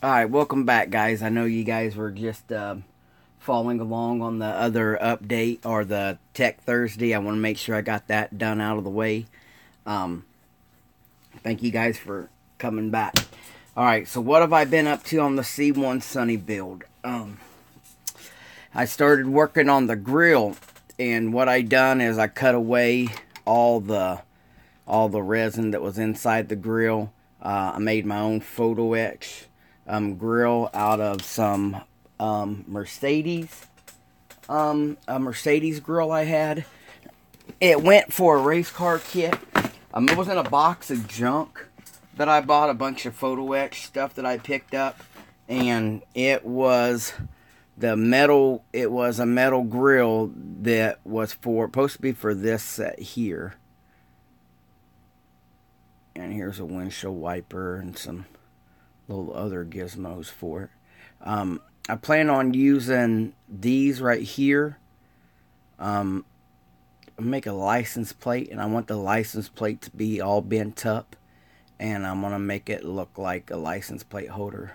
Alright, welcome back, guys. I know you guys were just following along on the other update or the Tech Thursday. I want to make sure I got that done out of the way. Um, Thank you guys for coming back. Alright, so what have I been up to on the C1 Sunny build? I started working on the grill, and what I done is I cut away all the resin that was inside the grill. I made my own photo etch grill out of some Mercedes a Mercedes grill I had. It went for a race car kit. It was in a box of junk that I bought, a bunch of photo etch stuff that I picked up, and it was a metal grill that was supposed to be for this set here. And here's a windshield wiper and some little other gizmos for it. I plan on using these right here. Make a license plate, and I want the license plate to be all bent up, and I'm gonna make it look like a license plate holder.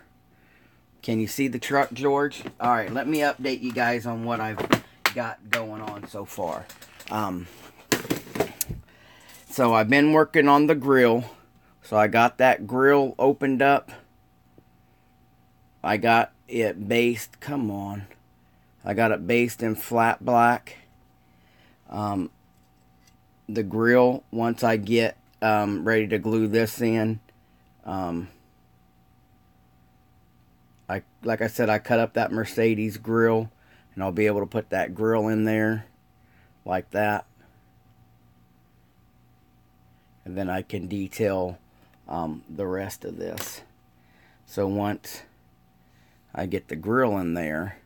Can you see the truck, George? Alright, let me update you guys on what I've got going on so far. So I've been working on the grill. So I got that grill opened up. I got it based, come on. I got it based in flat black. The grill, once I get ready to glue this in, like I said, I cut up that Mercedes grill, and I'll be able to put that grill in there like that. And then I can detail the rest of this. So once I get the grill in there,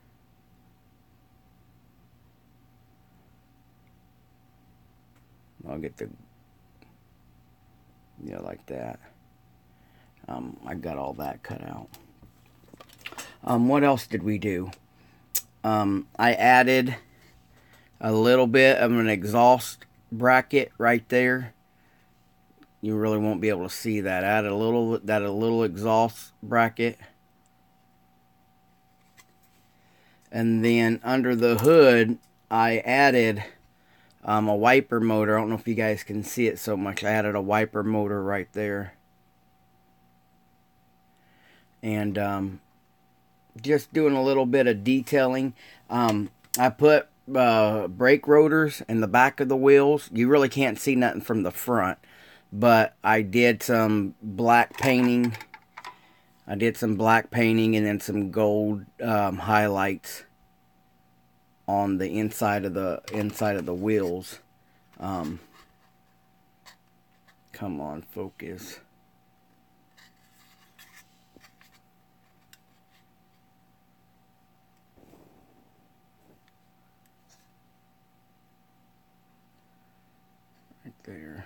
I'll get like that. I got all that cut out. What else did we do? I added a little bit of an exhaust bracket right there. You really won't be able to see that. Add a little exhaust bracket. And then under the hood, I added a wiper motor. I don't know if you guys can see it so much. I added a wiper motor right there. And just doing a little bit of detailing. I put brake rotors in the back of the wheels. You really can't see nothing from the front. But I did some black painting. And then some gold highlights on the inside of the wheels. Come on, focus. Right there.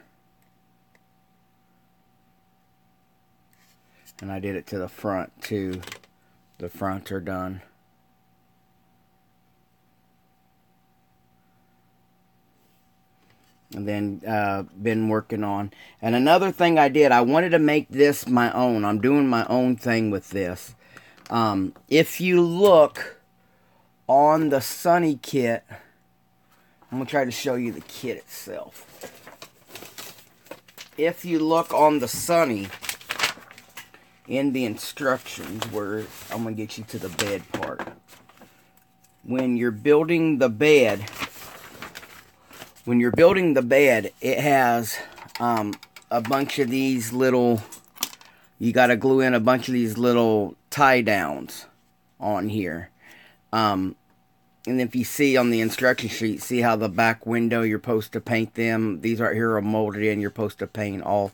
And I did it to the front too. The fronts are done. And then been working on. And another thing I did, I wanted to make this my own. I'm doing my own thing with this. If you look on the Sunny kit, I'm going to try to show you the kit itself. If you look on the Sunny, in the instructions, where I'm going to get you to the bed part. When you're building the bed, it has a bunch of these little, you got to glue in a bunch of these little tie downs on here. And if you see on the instruction sheet, see how the back window, you're supposed to paint them. These right here are molded in. You're supposed to paint all,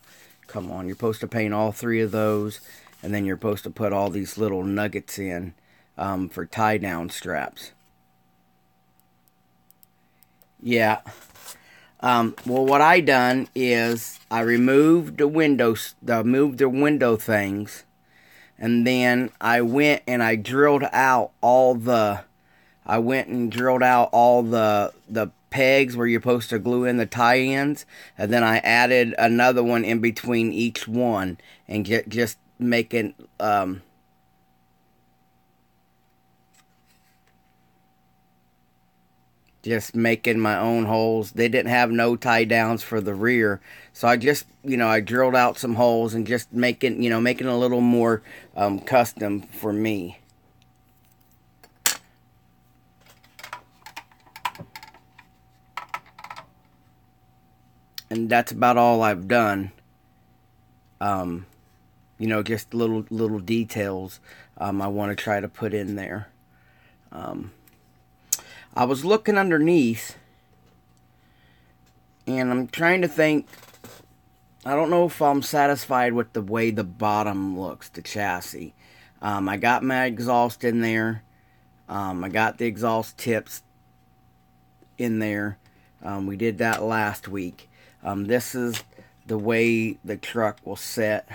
you're supposed to paint all three of those. And then you're supposed to put all these little nuggets in for tie down straps. Yeah. Well, what I done is I removed the window things, and then I went and I drilled out all the pegs where you're supposed to glue in the tie-ins, and then I added another one in between each one, and just making just making my own holes. They didn't have no tie downs for the rear, so I just, I drilled out some holes and just making a little more custom for me. And that's about all I've done. Just little details I want to try to put in there. I was looking underneath, and I'm trying to think. I don't know if I'm satisfied with the way the bottom looks, the chassis. I got my exhaust in there. I got the exhaust tips in there. We did that last week. This is the way the truck will set.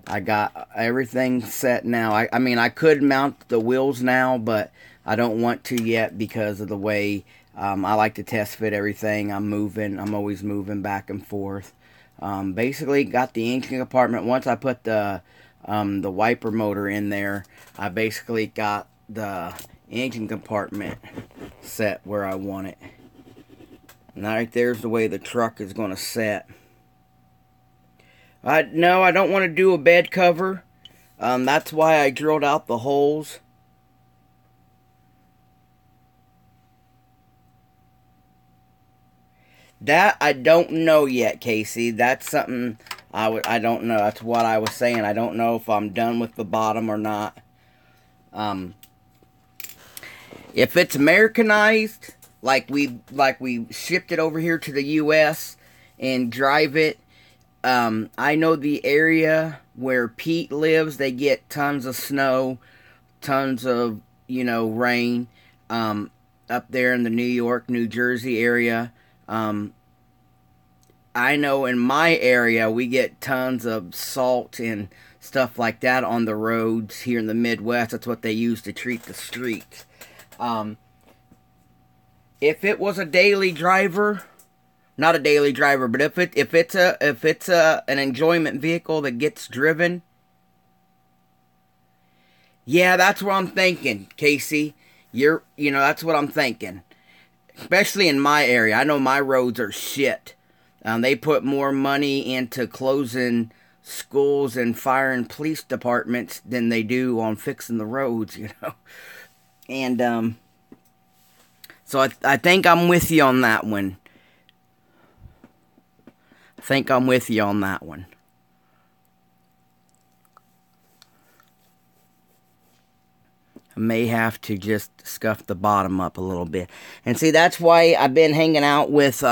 I got everything set now. I mean, I could mount the wheels now, but I don't want to yet because of the way I like to test fit everything. I'm always moving back and forth. Basically, got the engine compartment. Once I put the wiper motor in there, I basically got the engine compartment set where I want it. And right there's the way the truck is going to set. No, I don't want to do a bed cover. That's why I drilled out the holes. That I don't know yet, Casey. That's something I don't know. That's what I was saying. I don't know if I'm done with the bottom or not. If it's Americanized, like we shipped it over here to the U.S. and drive it. I know the area where Pete lives, they get tons of snow, tons of, rain, up there in the New York, New Jersey area. I know in my area, we get tons of salt and stuff like that on the roads here in the Midwest. That's what they use to treat the streets. If it was a daily driver, not a daily driver, but if it's an enjoyment vehicle that gets driven, yeah, that's what I'm thinking, Casey. That's what I'm thinking. Especially in my area, I know my roads are shit. They put more money into closing schools and fire and police departments than they do on fixing the roads, And so I think I'm with you on that one. I may have to just scuff the bottom up a little bit. And see, that's why I've been hanging out with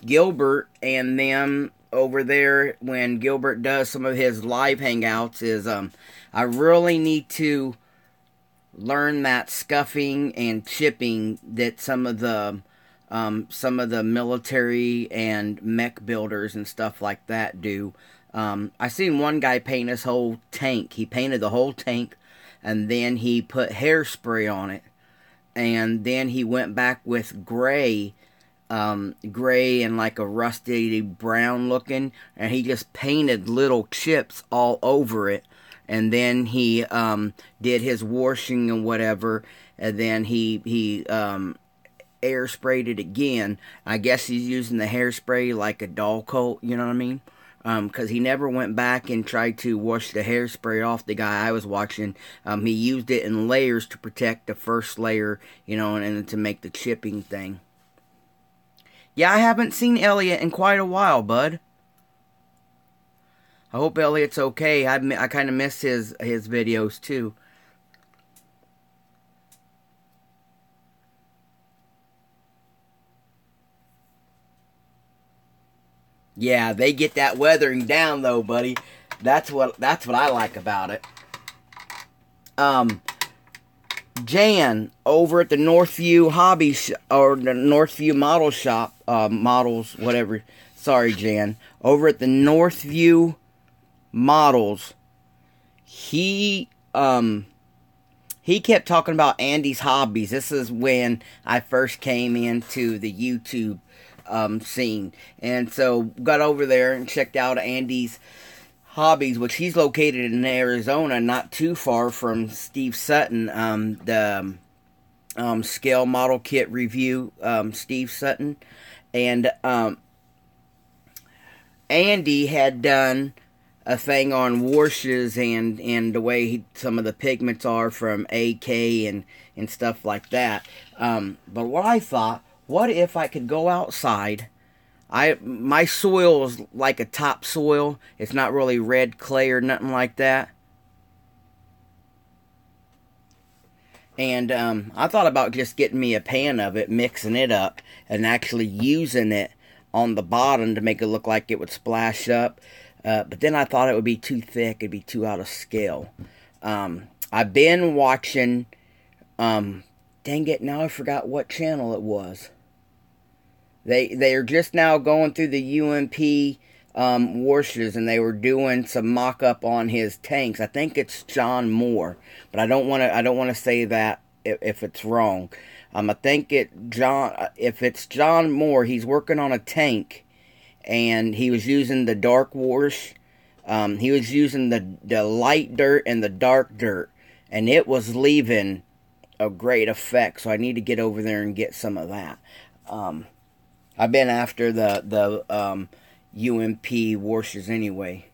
Gilbert and them over there when Gilbert does some of his live hangouts. Is I really need to learn that scuffing and chipping that some of the military and mech builders and stuff like that do. I seen one guy paint his whole tank. He painted the whole tank, and then he put hairspray on it, and then he went back with gray and like a rusty brown looking, and he just painted little chips all over it. And then he did his washing and whatever, and then he air sprayed it again. I guess he's using the hairspray like a doll coat, you know what I mean? Because he never went back and tried to wash the hairspray off. The guy I was watching, he used it in layers to protect the first layer, and to make the chipping thing. Yeah, I haven't seen Elliot in quite a while, bud. I hope Elliot's okay. I kind of miss his videos too. Yeah, they get that weathering down though, buddy. That's what I like about it. Jan over at the Northview Hobby or the Northview Model Shop, models, whatever. Sorry, Jan. Over at the Northview Models, he kept talking about Andy's Hobbies. This is when I first came into the YouTube scene, and so got over there and checked out Andy's Hobbies, which he's located in Arizona, not too far from Steve Sutton, the scale model kit review, Steve Sutton. And Andy had done a thing on washes and the way some of the pigments are from AK and stuff like that. But what I thought, what if I could go outside? My soil is like a topsoil. It's not really red clay or nothing like that. And I thought about just getting me a pan of it, mixing it up, and actually using it on the bottom to make it look like it would splash up. But then I thought it would be too thick. It'd be too out of scale. I've been watching... dang it, now I forgot what channel it was. They are just now going through the UMP washes, and they were doing some mock-up on his tanks. I think it's John Moore, but I don't want to say that if it's wrong. I think if it's John Moore, he's working on a tank, and he was using the dark wash. He was using the light dirt and the dark dirt, and it was leaving a great effect. So I need to get over there and get some of that. I've been after the UMP washes anyway.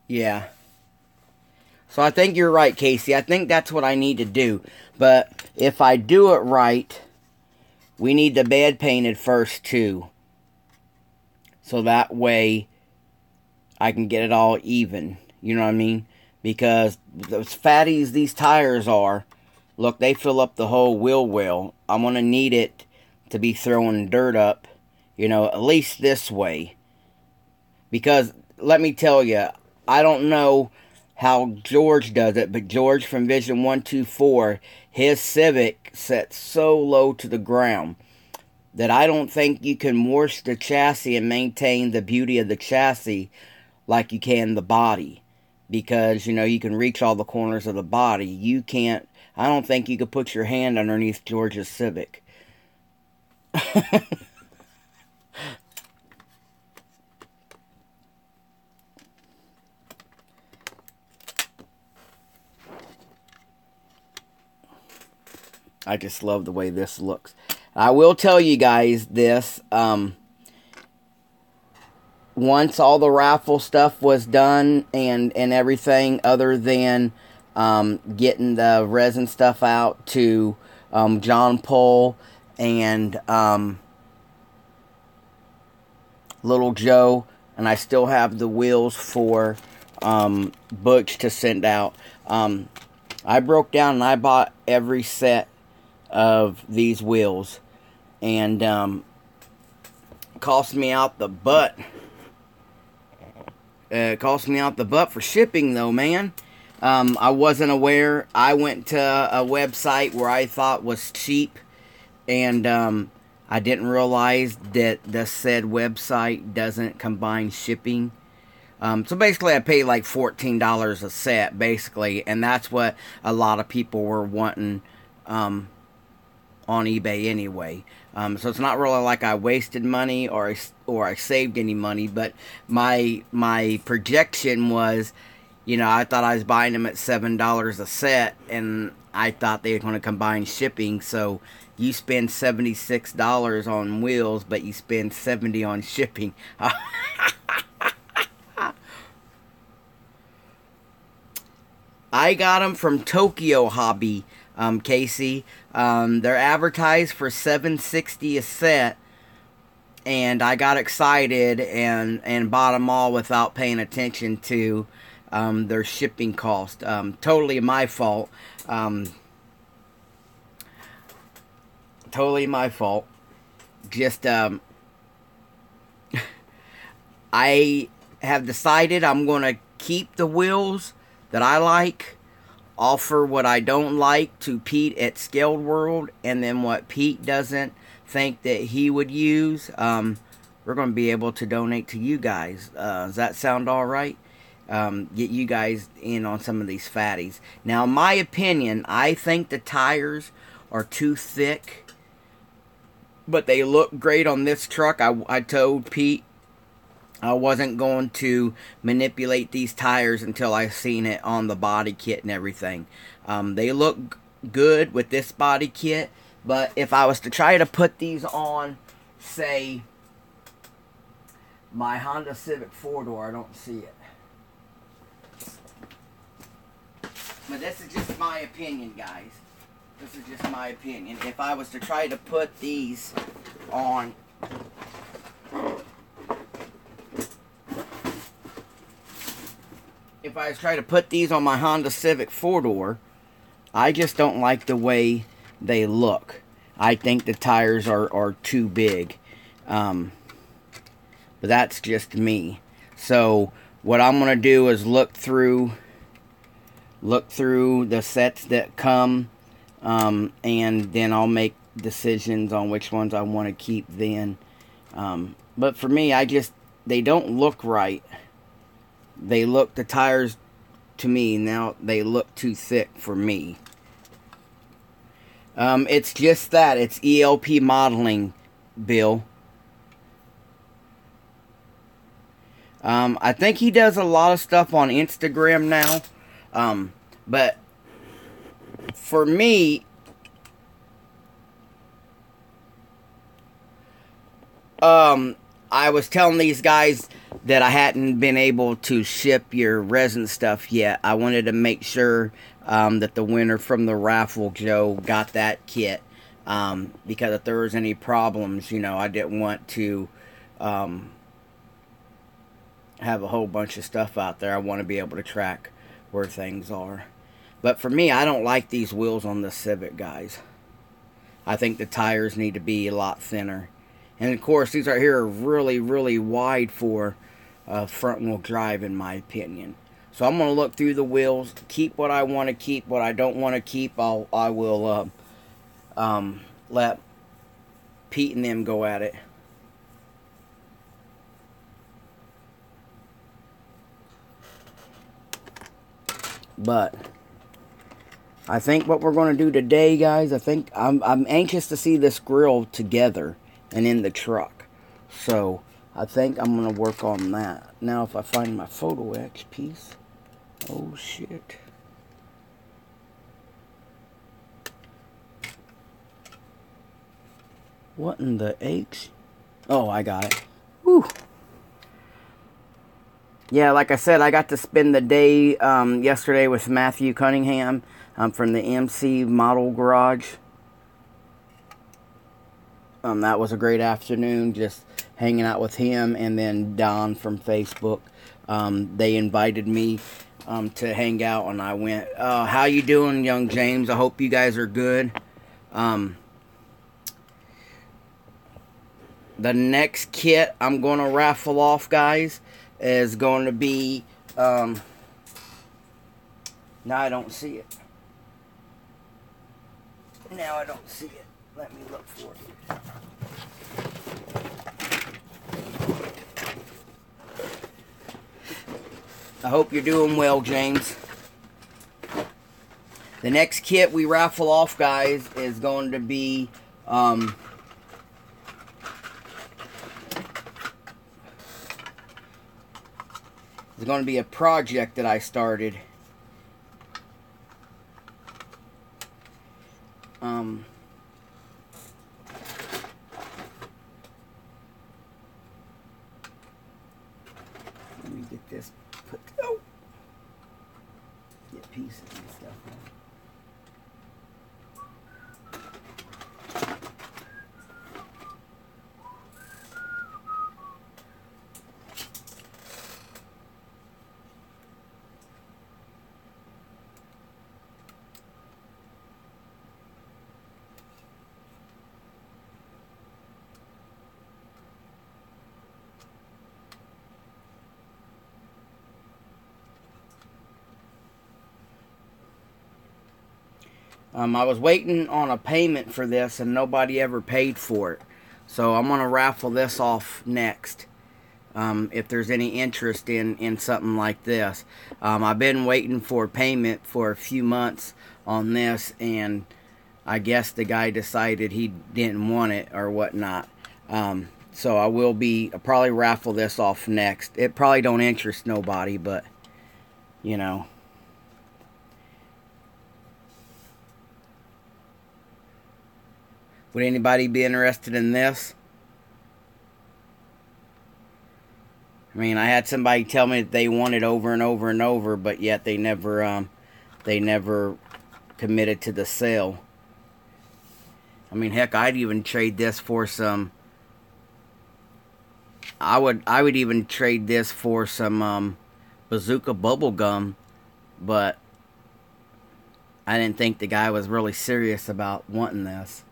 Yeah. So I think you're right, Casey. I think that's what I need to do. But if I do it right, we need the bed painted first too. So that way I can get it all even. You know what I mean? Because those fatties these tires are, look, they fill up the whole wheel well. I'm going to need it to be throwing dirt up, you know, at least this way. Because, let me tell you, I don't know how George does it, but George from Vision 124, his Civic sets so low to the ground that I don't think you can wash the chassis and maintain the beauty of the chassis like you can the body. Because, you know, you can reach all the corners of the body. You can't, I don't think you could put your hand underneath George's Civic. I just love the way this looks. I will tell you guys this, once all the raffle stuff was done and everything, other than getting the resin stuff out to John Paul and Little Joe, and I still have the wheels for Butch to send out. I broke down and I bought every set of these wheels, and cost me out the butt. It cost me out the butt for shipping, though, man. I wasn't aware. I went to a website where I thought was cheap, and I didn't realize that the said website doesn't combine shipping. So basically, I paid like $14 a set, basically, and that's what a lot of people were wanting on eBay anyway. So it's not really like I wasted money or I saved any money, but my projection was, you know, I thought I was buying them at $7 a set, and I thought they were going to combine shipping. So you spend $76 on wheels, but you spend $70 on shipping. I got them from Tokyo Hobby, Casey. They're advertised for $7.60 a set, and I got excited and bought them all without paying attention to their shipping cost. Totally my fault. Totally my fault. Just I have decided I'm going to keep the wheels that I like, offer what I don't like to Pete at Scaled World, and then what Pete doesn't think that he would use, we're going to be able to donate to you guys. Does that sound alright? Get you guys in on some of these fatties. Now, in my opinion, I think the tires are too thick, but they look great on this truck. I told Pete I wasn't going to manipulate these tires until I seen it on the body kit and everything. They look good with this body kit, but if I was to try to put these on, say, my Honda Civic 4-door, I don't see it. But this is just my opinion, guys. This is just my opinion. If I was to try to put these on, if I was trying to put these on my Honda Civic 4-door, I just don't like the way they look. I think the tires are too big. But that's just me. So what I'm going to do is look through the sets that come, and then I'll make decisions on which ones I want to keep then. But for me, they don't look right. The tires, to me, now they look too thick for me. It's just that. It's ELP modeling, Bill. I think he does a lot of stuff on Instagram now. But for me, I was telling these guys that I hadn't been able to ship your resin stuff yet. I wanted to make sure that the winner from the raffle, Joe, got that kit. Because if there was any problems, I didn't want to have a whole bunch of stuff out there. I want to be able to track where things are. But for me, I don't like these wheels on the Civic, guys. I think the tires need to be a lot thinner. And of course, these right here are really, really wide for front wheel drive, in my opinion. So I'm going to look through the wheels, keep what I want to keep, what I don't want to keep, I will let Pete and them go at it. But I think what we're going to do today, guys, I'm anxious to see this grill together and in the truck. So I think I'm going to work on that. Now if I find my Photo X piece. Oh shit. What in the H? Oh, I got it. Whew. Yeah, like I said, I got to spend the day yesterday with Matthew Cunningham from the MC Model Garage. That was a great afternoon, just hanging out with him, and then Don from Facebook. They invited me to hang out, and I went. How you doing, young James? I hope you guys are good. The next kit I'm going to raffle off, guys, is going to be, now I don't see it. Now I don't see it. Let me look for it. I hope you're doing well, James. The next kit we raffle off, guys, is going to be, it's going to be a project that I started. Let me get this put. Oh, get pieces and stuff. I was waiting on a payment for this and nobody ever paid for it. So I'm going to raffle this off next. If there's any interest in something like this. I've been waiting for payment for a few months on this, and I guess the guy decided he didn't want it or whatnot. So I will be, I'll probably raffle this off next. It probably don't interest nobody, but, you know. Would anybody be interested in this? I mean, I had somebody tell me that they wanted over and over and over, but yet they never committed to the sale. I mean, heck, I'd even trade this for some. I would even trade this for some Bazooka bubble gum, but I didn't think the guy was really serious about wanting this.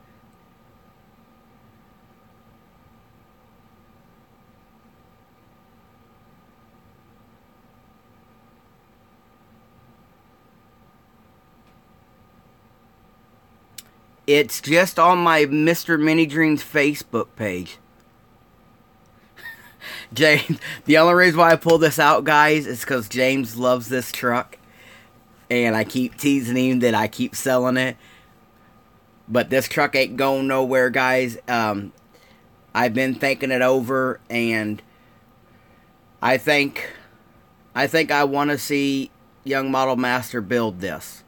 It's just on my Mr. Mini Dreams Facebook page. James, the only reason why I pull this out, guys, is because James loves this truck. And I keep teasing him that I keep selling it. But this truck ain't going nowhere, guys. I've been thinking it over, and I think I want to see Young Model Master build this.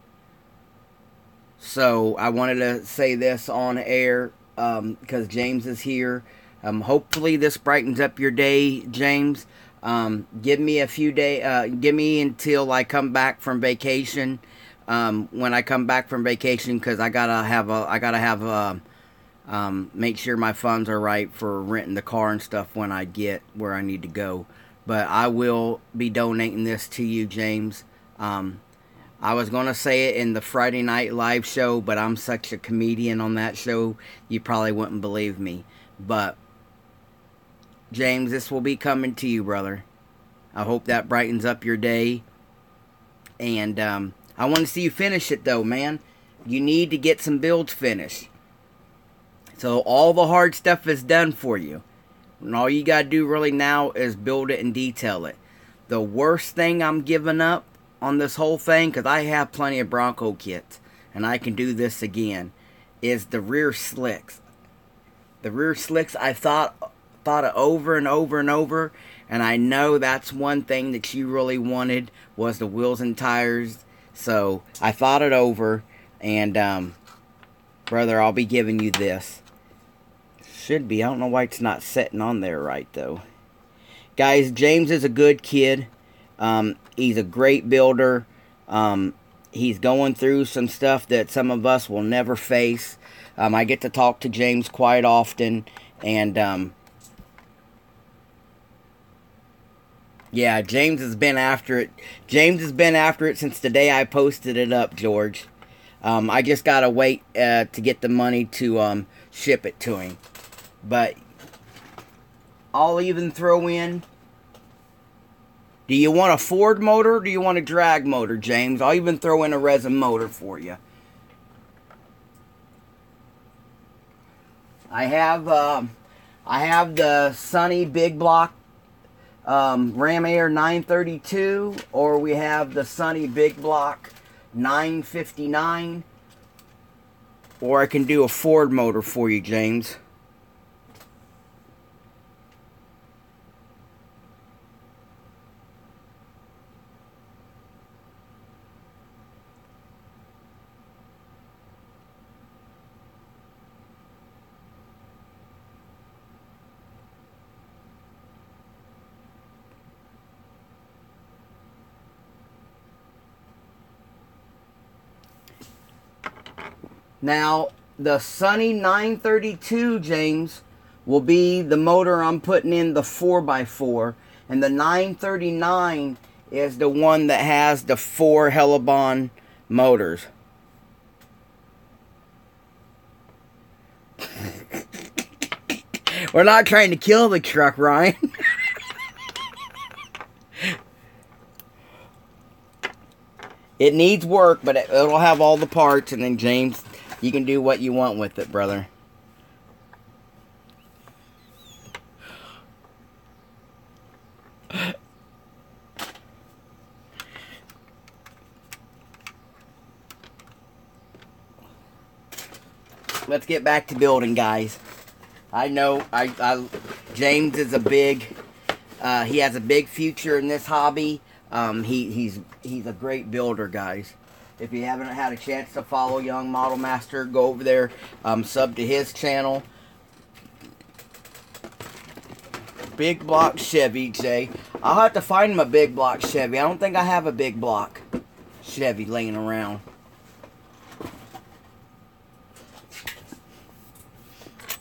So I wanted to say this on air because James is here. Hopefully this brightens up your day, James. Give me a few days. Give me until I come back from vacation. When I come back from vacation, because I gotta make sure my funds are right for renting the car and stuff when I get where I need to go. But I will be donating this to you, James. I was going to say it in the Friday Night Live show, but I'm such a comedian on that show, you probably wouldn't believe me. But, James, this will be coming to you, brother. I hope that brightens up your day. And I want to see you finish it, though, man. You need to get some builds finished. So all the hard stuff is done for you. And all you got to do really now is build it and detail it. The worst thing I'm giving up on this whole thing, because I have plenty of Bronco kits, and I can do this again, is the rear slicks. The rear slicks I thought it over and over and over, and I know that's one thing that you really wanted was the wheels and tires. So I thought it over, and brother, I'll be giving you this. Should be. I don't know why it's not sitting on there right though. Guys, James is a good kid. He's a great builder. He's going through some stuff that some of us will never face. I get to talk to James quite often, and yeah, James has been after it. James has been after it since the day I posted it up, George. I just gotta wait to get the money to ship it to him. But I'll even throw in. Do you want a Ford motor or do you want a drag motor, James? I'll even throw in a resin motor for you. I have the Sunny Big Block Ram Air 932, or we have the Sunny Big Block 959, or I can do a Ford motor for you, James. Now, the Sunny 932, James, will be the motor I'm putting in the 4x4. And the 939 is the one that has the 4 Helibon motors. We're not trying to kill the truck, Ryan. It needs work, but it'll have all the parts, and then James, you can do what you want with it, brother. Let's get back to building, guys. I know, James is he has a big future in this hobby. He's a great builder, guys. If you haven't had a chance to follow Young Model Master, go over there, sub to his channel. Big block Chevy, Jay. I'll have to find him a big block Chevy. I don't think I have a big block Chevy laying around.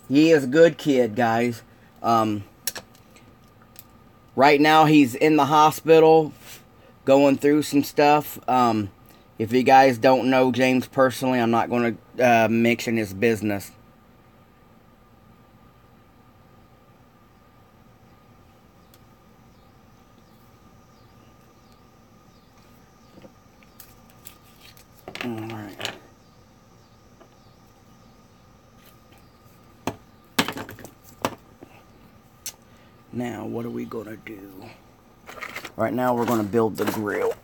He is a good kid, guys. Right now he's in the hospital going through some stuff. If you guys don't know James personally, I'm not going to mention his business. Alright. Now, what are we going to do? Right now, we're going to build the grill.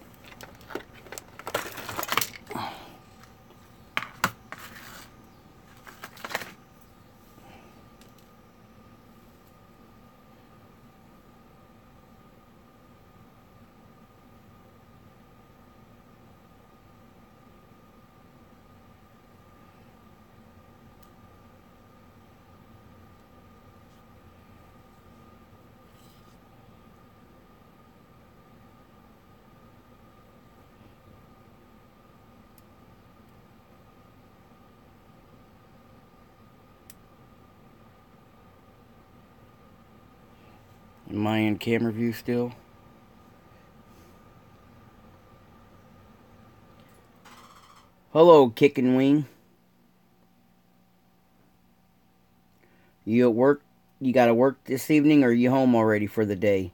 Am I in camera view still? Hello, Kick and Wing. You at work? You gotta work this evening, or are you home already for the day?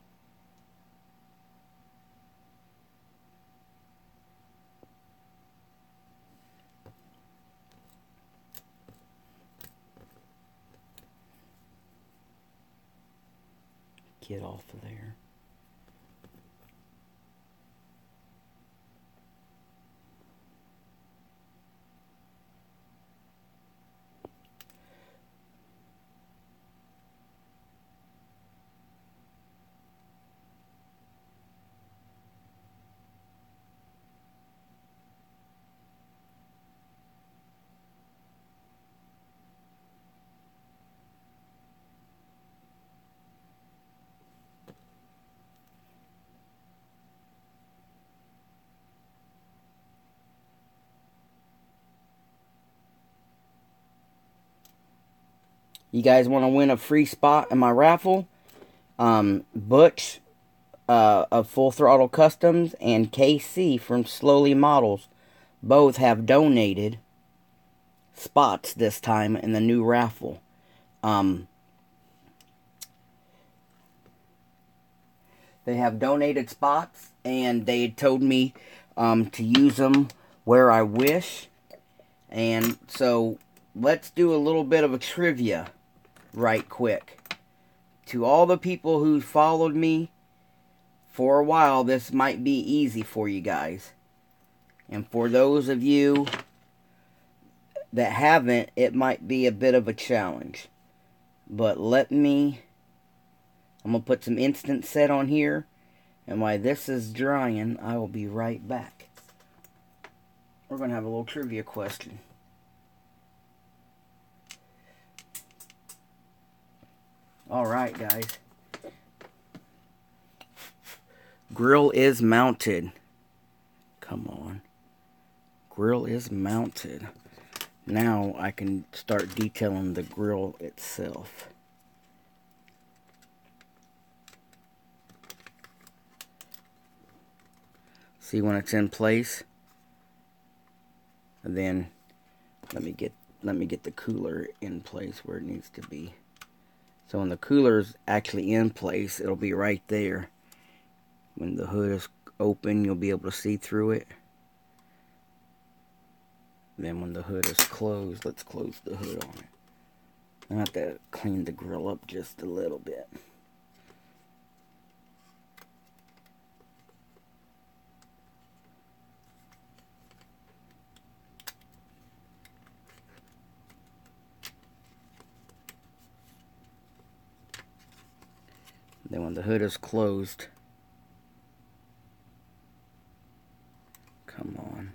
Get off of there. You guys want to win a free spot in my raffle? Butch of Full Throttle Customs and KC from Slowly Models both have donated spots this time in the new raffle. They have donated spots, and they told me to use them where I wish. And so let's do a little bit of a trivia right quick. To all the people who followed me for a while, this might be easy for you guys. And for those of you that haven't, it might be a bit of a challenge. But I'm going to put some instant set on here. And while this is drying, I will be right back. We're going to have a little trivia question. Alright, guys. Grill is mounted. Come on. Grill is mounted. Now I can start detailing the grill itself. See when it's in place? And then let me get the cooler in place where it needs to be. So when the cooler's actually in place, it'll be right there. When the hood is open, you'll be able to see through it. Then when the hood is closed, let's close the hood on it. I have to clean the grill up just a little bit. Then when the hood is closed, come on.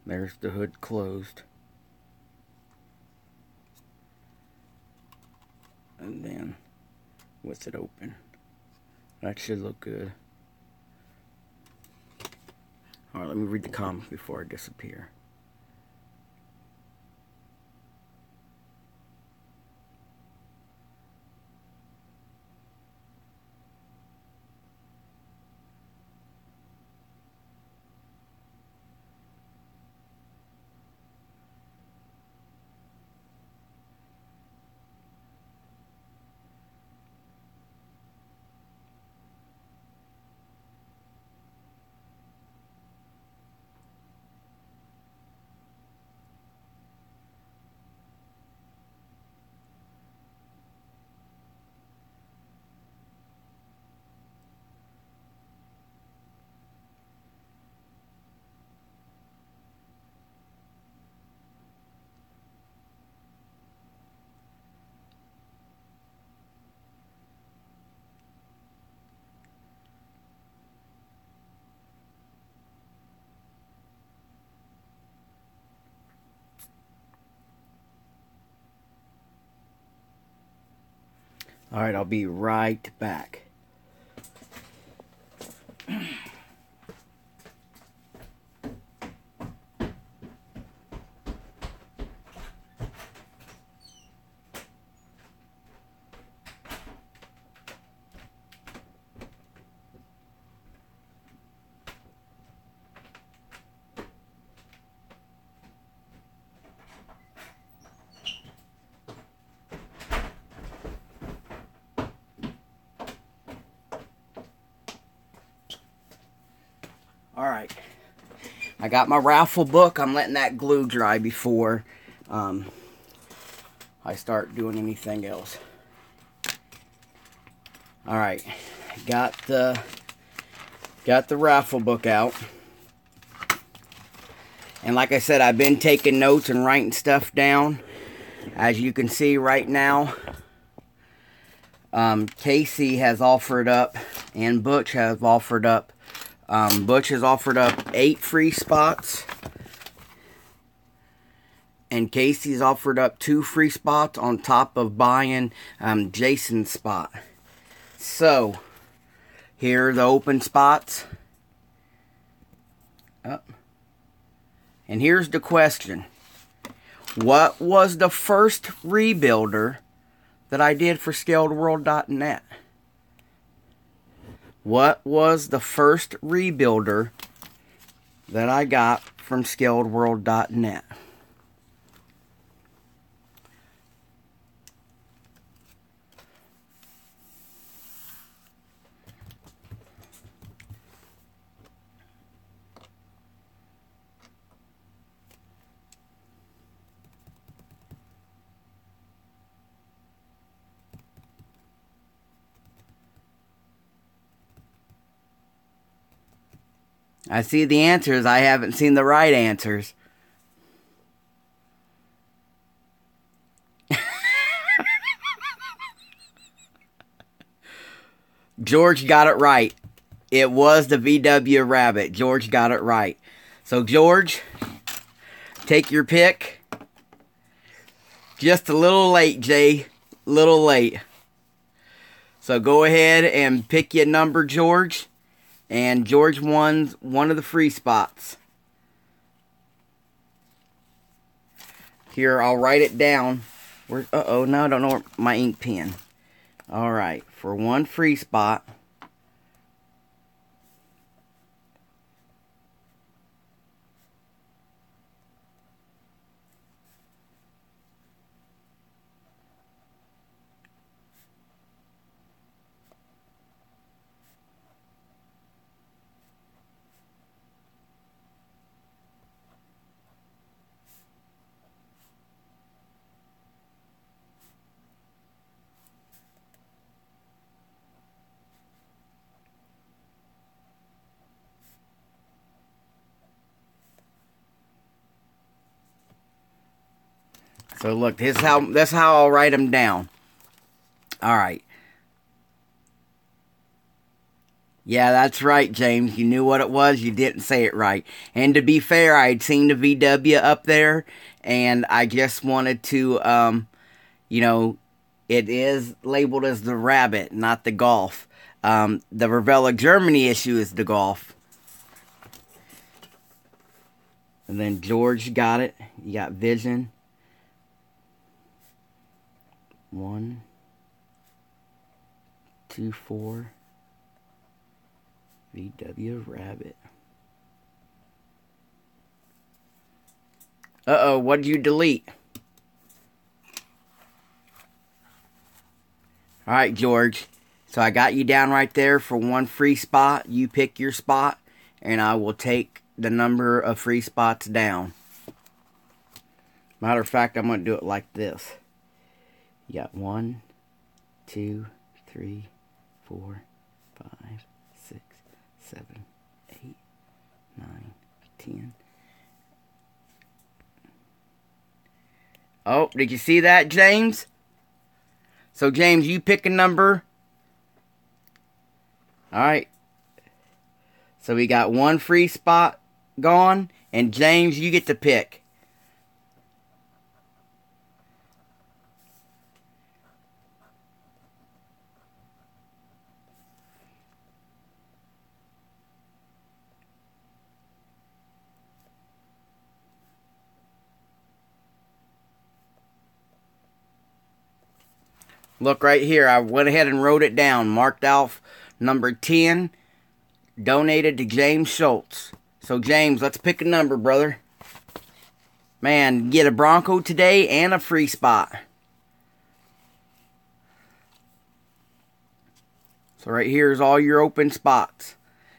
There's the hood closed. And then with it open. That should look good. Alright, let me read the comments before I disappear. Alright, I'll be right back. Alright, I got my raffle book. I'm letting that glue dry before I start doing anything else. Alright, got the raffle book out. And like I said, I've been taking notes and writing stuff down. As you can see right now, Casey has offered up, and Butch has offered up. Butch has offered up 8 free spots. And Casey's offered up 2 free spots on top of buying Jason's spot. So, here are the open spots. And here's the question. What was the first rebuilder that I did for ScaledWorld.net? What was the first rebuilder that I got from ScaledWorld.net? I see the answers. I haven't seen the right answers. George got it right. It was the VW Rabbit. George got it right. So, George, take your pick. Just a little late, Jay. Little late. So, go ahead and pick your number, George. And George won one of the free spots. Here, I'll write it down. Uh-oh, no, I don't know my ink pen. Alright, for one free spot. So look, that's how I'll write them down. All right. Yeah, that's right, James. You knew what it was. You didn't say it right. And to be fair, I had seen the VW up there, and I just wanted to, you know, it is labeled as the Rabbit, not the Golf. The Revella Germany issue is the Golf. And then George got it. You got Vision. 1, 2, 4. VW Rabbit. Uh-oh, what did you delete? Alright, George. So I got you down right there for one free spot. You pick your spot, and I will take the number of free spots down. Matter of fact, I'm going to do it like this. You got 1, 2, 3, 4, 5, 6, 7, 8, 9, 10. Oh, did you see that, James? So, James, you pick a number. Alright. So, we got one free spot gone. And, James, you get to pick. Look right here. I went ahead and wrote it down. Marked off number 10. Donated to James Schultz. So, James, let's pick a number, brother. Man, get a Bronco today and a free spot. So, right here is all your open spots.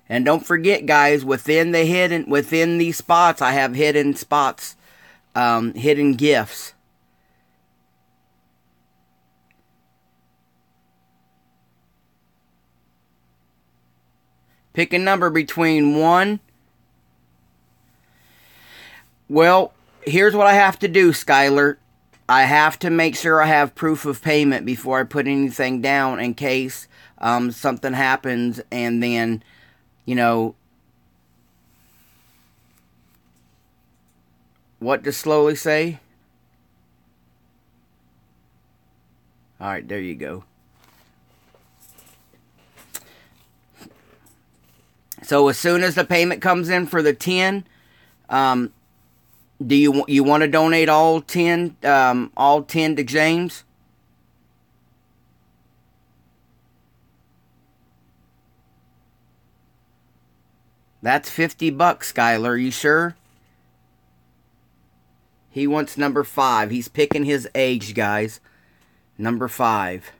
And don't forget, guys, within these spots, I have hidden spots, hidden gifts. Pick a number between 1. Well, here's what I have to do, Skylar. I have to make sure I have proof of payment before I put anything down in case something happens and then, you know, what to slowly say? Alright, there you go. So as soon as the payment comes in for the 10, do you want to donate all 10 to James? That's $50, Skylar. Are you sure? He wants number 5. He's picking his age, guys. Number 5.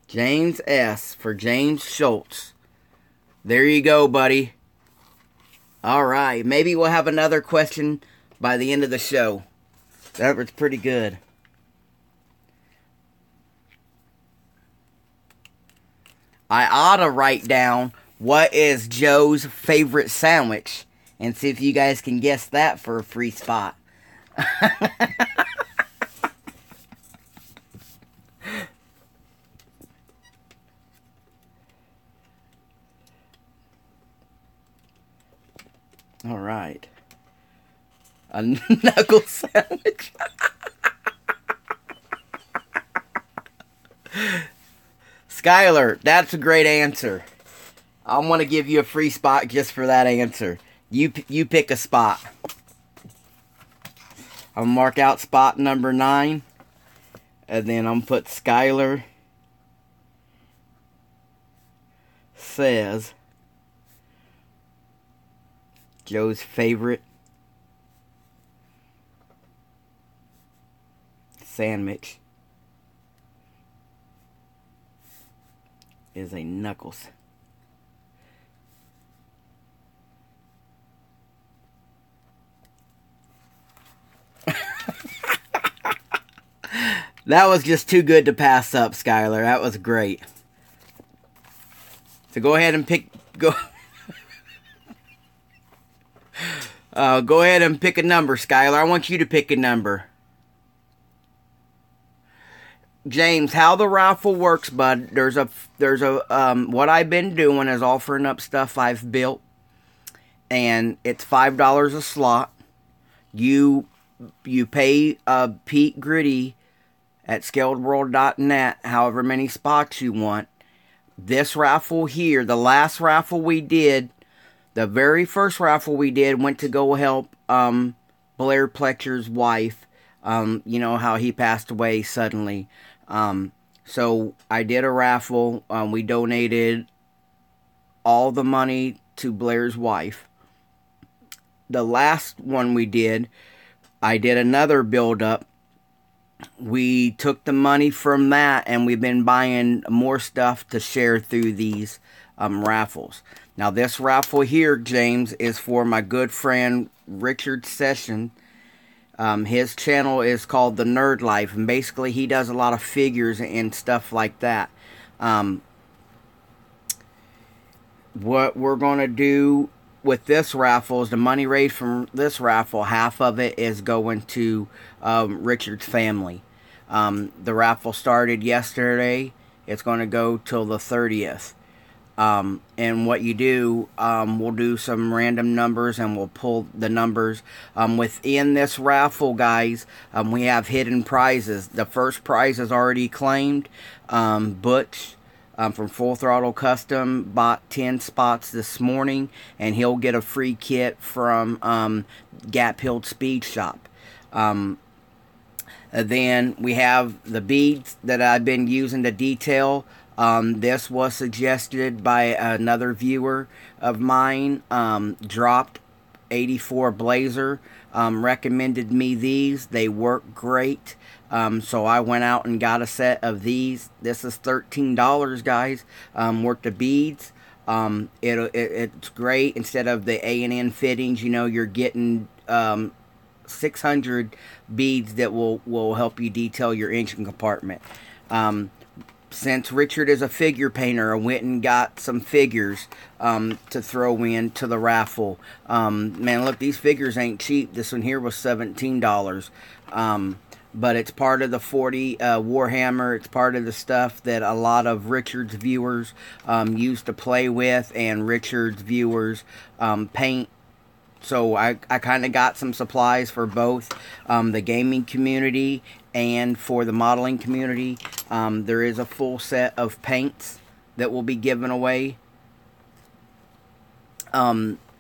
James S. for James Schultz. There you go, buddy. Alright, maybe we'll have another question by the end of the show. That was pretty good. I ought to write down what is Joe's favorite sandwich and see if you guys can guess that for a free spot. All right. A knuckle sandwich. Skylar, that's a great answer. I want to give you a free spot just for that answer. You pick a spot. I'll mark out spot number 9. And then I'm put Skylar says Joe's favorite sandwich is a knuckles. That was just too good to pass up, Skylar. That was great. So go ahead and go. Go ahead and pick a number, Skylar. I want you to pick a number. James, how the raffle works, bud, there's a what I've been doing is offering up stuff I've built, and it's $5 a slot. You pay Pete Gritty at scaledworld.net however many spots you want. This raffle here, the last raffle we did, the very first raffle we did, went to go help Blair Pletcher's wife. You know how he passed away suddenly. So I did a raffle. We donated all the money to Blair's wife. The last one we did, I did another build up. We took the money from that, and we've been buying more stuff to share through these raffles. Now this raffle here, James, is for my good friend Richard Session. His channel is called The Nerd Life, and basically he does a lot of figures and stuff like that. What we're going to do with this raffle is the money raised from this raffle, half of it is going to Richard's family. The raffle started yesterday. It's going to go till the 30th. And what you do, we'll do some random numbers and we'll pull the numbers. Within this raffle, guys, we have hidden prizes. The first prize is already claimed. Butch from Full Throttle Custom bought 10 spots this morning, and he'll get a free kit from Gap Hill Speed Shop. Then we have the beads that I've been using to detail. This was suggested by another viewer of mine. Dropped 84 Blazer recommended me these. They work great. So I went out and got a set of these. This is $13, guys, worth of beads. It's great. Instead of the A&N fittings, you know, you're getting 600 beads that will help you detail your engine compartment. Since Richard is a figure painter, I went and got some figures to throw in to the raffle. Man, look, these figures ain't cheap. This one here was $17. But it's part of the 40 Warhammer. It's part of the stuff that a lot of Richard's viewers used to play with, and Richard's viewers paint. So I kind of got some supplies for both the gaming community and for the modeling community. There is a full set of paints that will be given away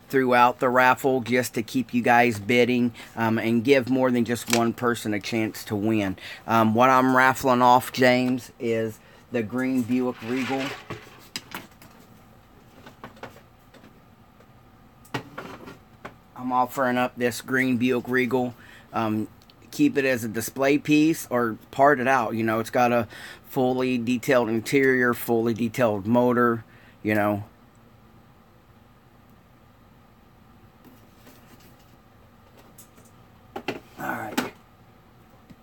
throughout the raffle, just to keep you guys bidding and give more than just one person a chance to win. What I'm raffling off, James, is the green Buick Regal. I'm offering up this green Buick Regal. Keep it as a display piece or part it out. You know, it's got a fully detailed interior, fully detailed motor, you know. Alright.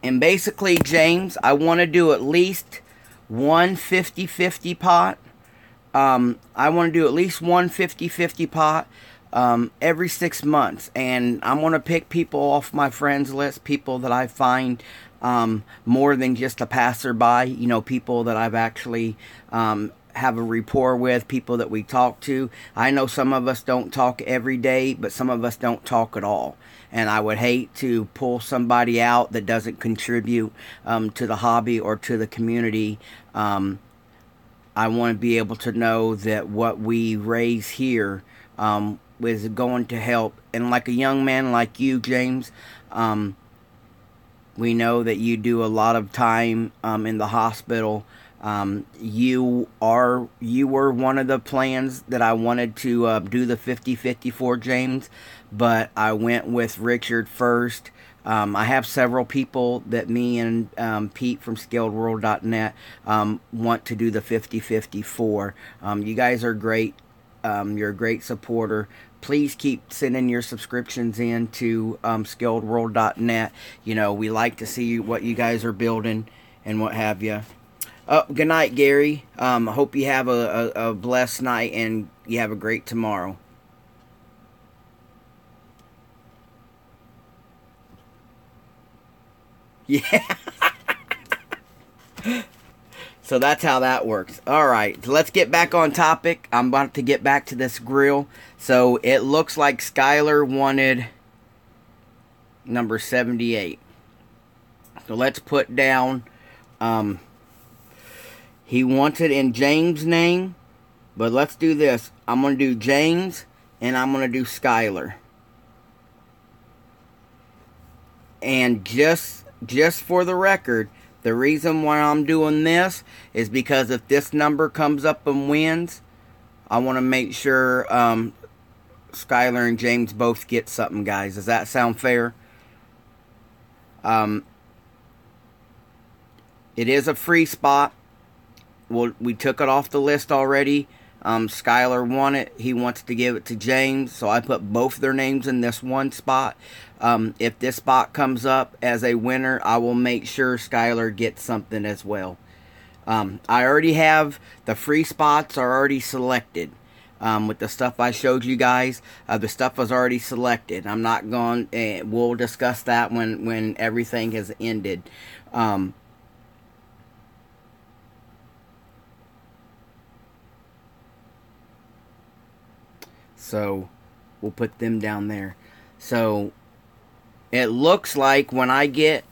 And basically, James, I want to do at least one 50-50 pot. I want to do at least one 50-50 pot every 6 months, and I'm going to pick people off my friends list, people that I find more than just a passerby, you know, people that I've actually have a rapport with, people that we talk to. I know some of us don't talk every day, but some of us don't talk at all, and I would hate to pull somebody out that doesn't contribute to the hobby or to the community. I want to be able to know that what we raise here is going to help. And like a young man like you, James, we know that you do a lot of time in the hospital. You were one of the plans that I wanted to do the 50-50 for, James, but I went with Richard first. I have several people that me and Pete from ScaledWorld.net want to do the 50-50 for. You guys are great. You're a great supporter. Please keep sending your subscriptions in to ScaledWorld.net. You know, we like to see what you guys are building and what have you. Good night, Gary. I hope you have a blessed night and you have a great tomorrow. Yeah. So that's how that works. Alright, so let's get back on topic. I'm about to get back to this grill. So it looks like Skylar wanted number 78. So let's put down, he wants it in James' name. But let's do this. I'm going to do James and I'm going to do Skylar. And just for the record, the reason why I'm doing this is because if this number comes up and wins, I want to make sure Skylar and James both get something, guys. Does that sound fair? It is a free spot. We took it off the list already. Skylar won it. He wants to give it to James, so I put both their names in this one spot. If this spot comes up as a winner, I will make sure Skylar gets something as well. I already have the free spots are already selected. With the stuff I showed you guys, the stuff was already selected. I'm not going. We'll discuss that when everything has ended. So we'll put them down there. So it looks like when I get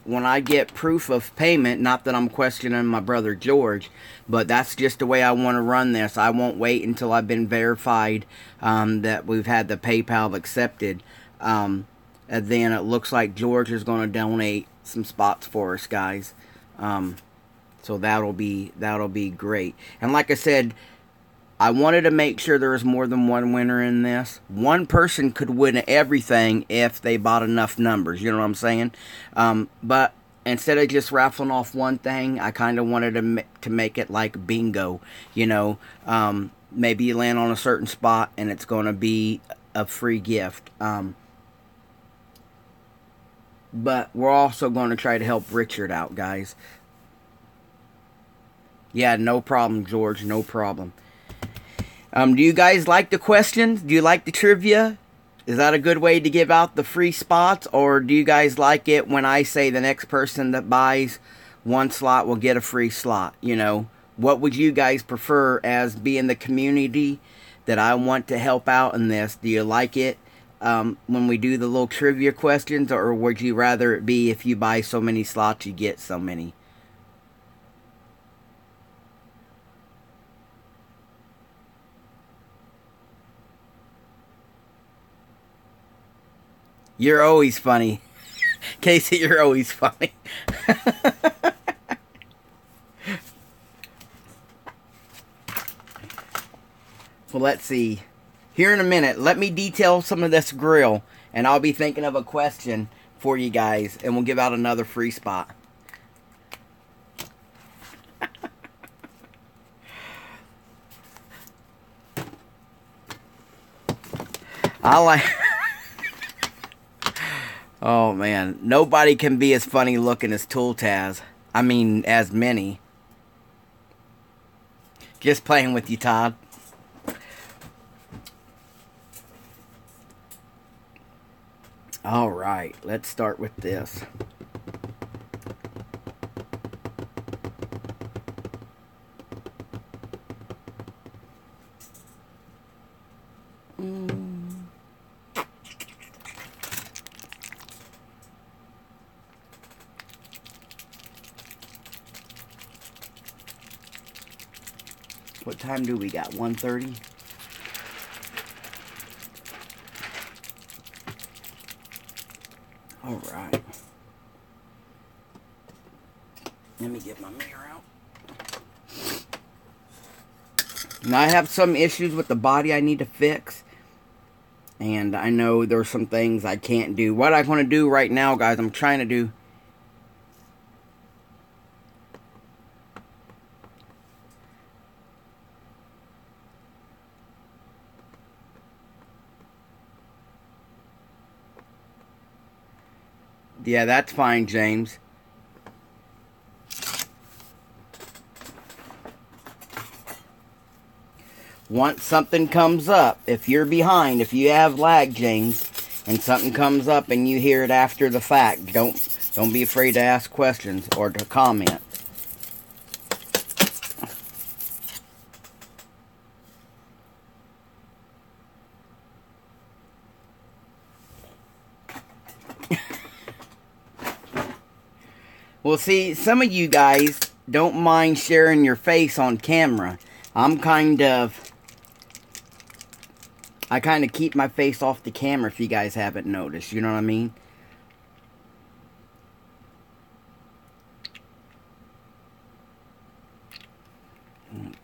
proof of payment, not that I'm questioning my brother George, but that's just the way I want to run this. I won't wait until I've been verified that we've had the PayPal accepted. And then it looks like George is going to donate some spots for us, guys. So that'll be great. And like I said, I wanted to make sure there was more than one winner in this. One person could win everything if they bought enough numbers. You know what I'm saying? But instead of just raffling off one thing, I kind of wanted to make it like bingo. You know, maybe you land on a certain spot and it's going to be a free gift. But we're also going to try to help Richard out, guys. Yeah, no problem, George. No problem. Do you guys like the questions? Do you like the trivia? Is that a good way to give out the free spots? Or do you guys like it when I say the next person that buys one slot will get a free slot? You know, what would you guys prefer as being the community that I want to help out in this? Do you like it when we do the little trivia questions? Or would you rather it be if you buy so many slots, you get so many? You're always funny. Casey, you're always funny. Well, let's see. Here in a minute, let me detail some of this grill, and I'll be thinking of a question for you guys, and we'll give out another free spot. I like... Oh, man. Nobody can be as funny looking as Tooltaz. I mean, as many. Just playing with you, Todd. Alright, let's start with this. What time do we got? 1:30? All right. Let me get my mirror out. Now, I have some issues with the body I need to fix. And I know there's some things I can't do. What I want to do right now, guys, I'm trying to do... Yeah, that's fine, James. Once something comes up, if you're behind, if you have lag, James, and something comes up and you hear it after the fact, Don't be afraid to ask questions or to comment. Well, see, some of you guys don't mind sharing your face on camera. I kind of keep my face off the camera if you guys haven't noticed. You know what I mean?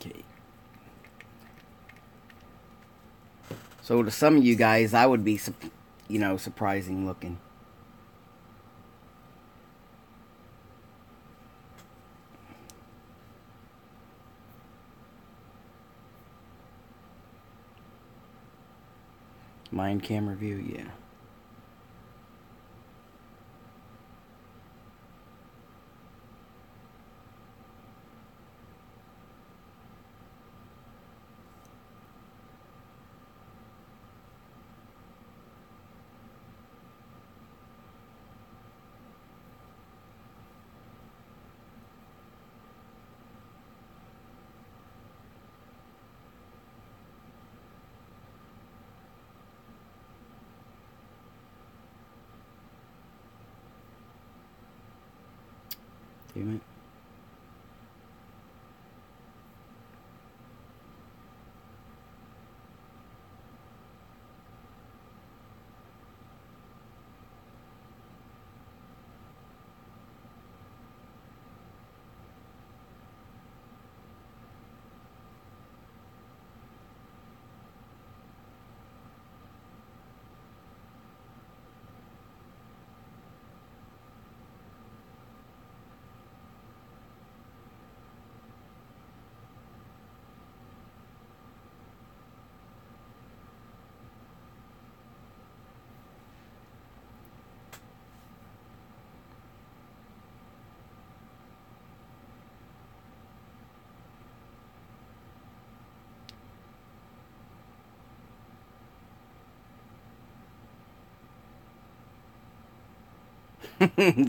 Okay. So to some of you guys, I would be, you know, surprising looking. Mind camera view, yeah. Damn it.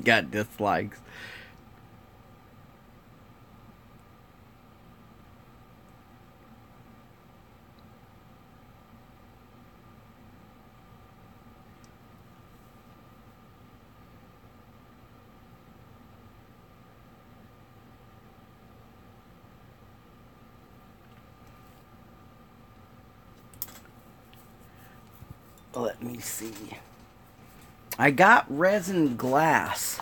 Got dislikes. Let me see. I got resin glass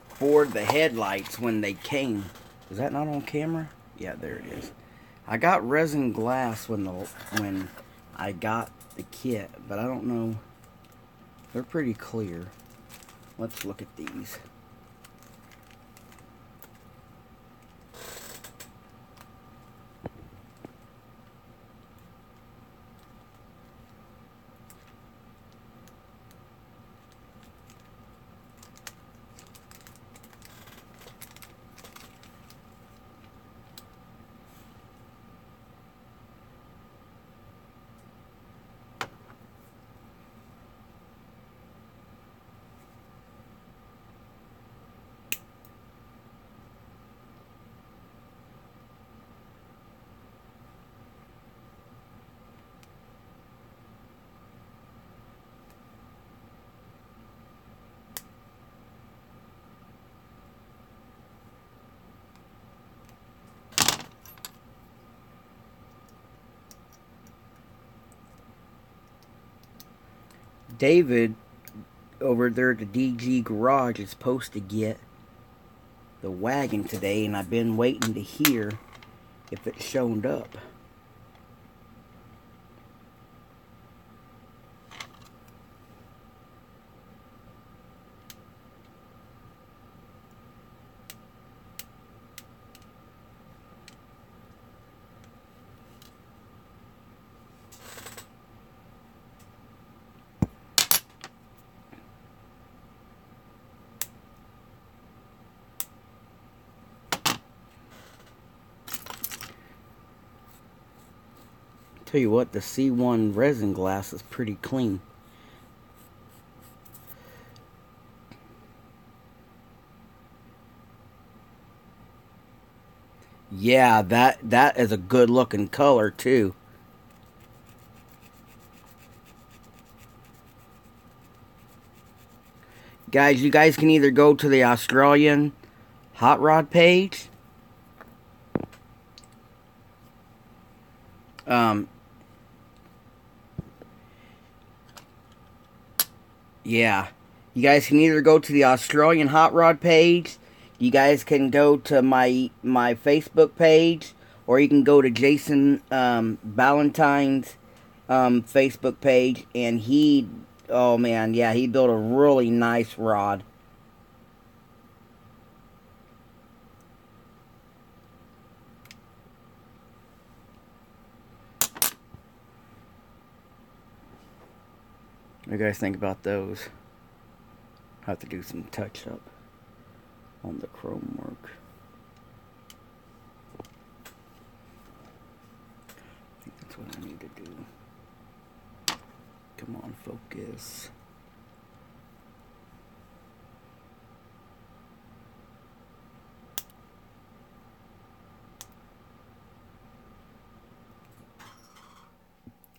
for the headlights when they came. Is that not on camera? Yeah, there it is. I got resin glass when I got the kit, but I don't know. They're pretty clear. Let's look at these. David over there at the DG Garage is supposed to get the wagon today, and I've been waiting to hear if it showed up. Tell you what, the C1 resin glass is pretty clean. Yeah, that is a good looking color too. Guys, you guys can either go to the Australian Hot Rod page. Yeah. You guys can either go to the Australian Hot Rod page, you guys can go to my Facebook page, or you can go to Jason Ballantyne's Facebook page, and oh man, yeah, he built a really nice rod. What do you guys think about those? Have to do some touch up on the chrome work. I think that's what I need to do. Come on, focus.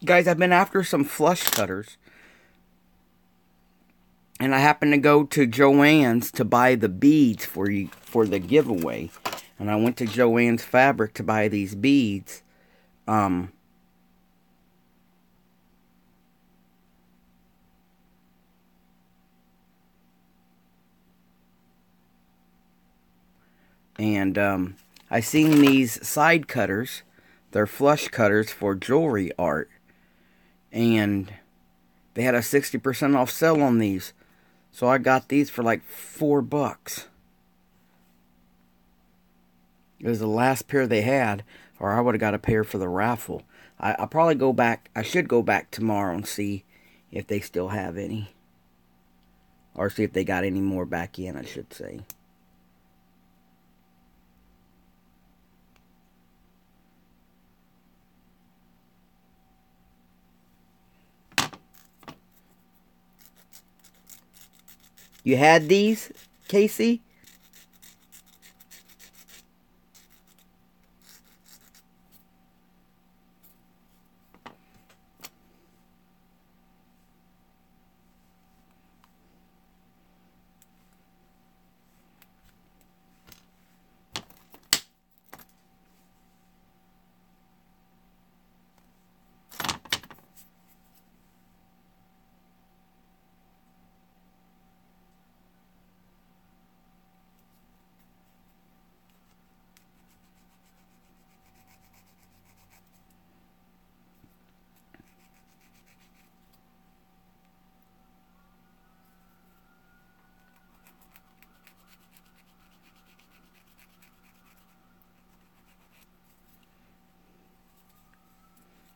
Guys, I've been after some flush cutters. And I happened to go to Joann's to buy the beads for the giveaway. And I went to Joann's Fabric to buy these beads. And I seen these side cutters. They're flush cutters for jewelry art. And they had a 60% off sale on these. So I got these for like $4. It was the last pair they had, or I would have got a pair for the raffle. I'll probably go back. I should go back tomorrow and see if they still have any. Or see if they got any more back in, I should say. You had these, Casey?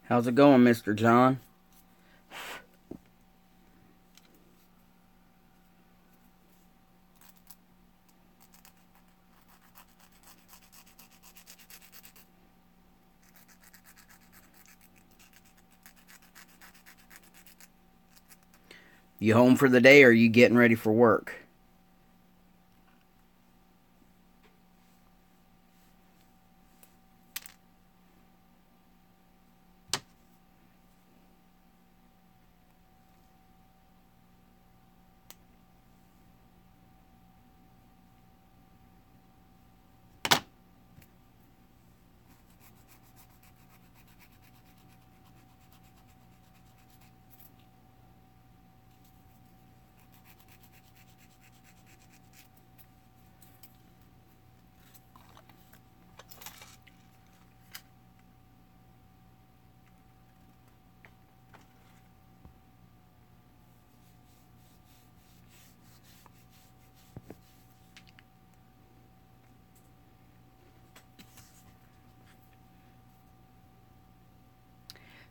How's it going, Mr. John? You home for the day, or are you getting ready for work?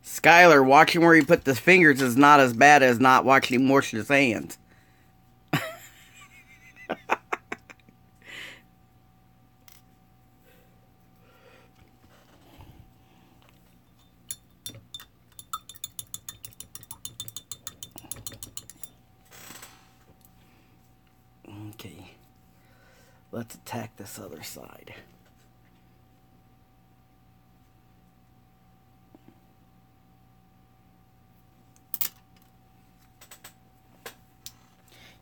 Skylar, watching where he put the fingers is not as bad as not watching him wash his hands. Okay, let's attack this other side.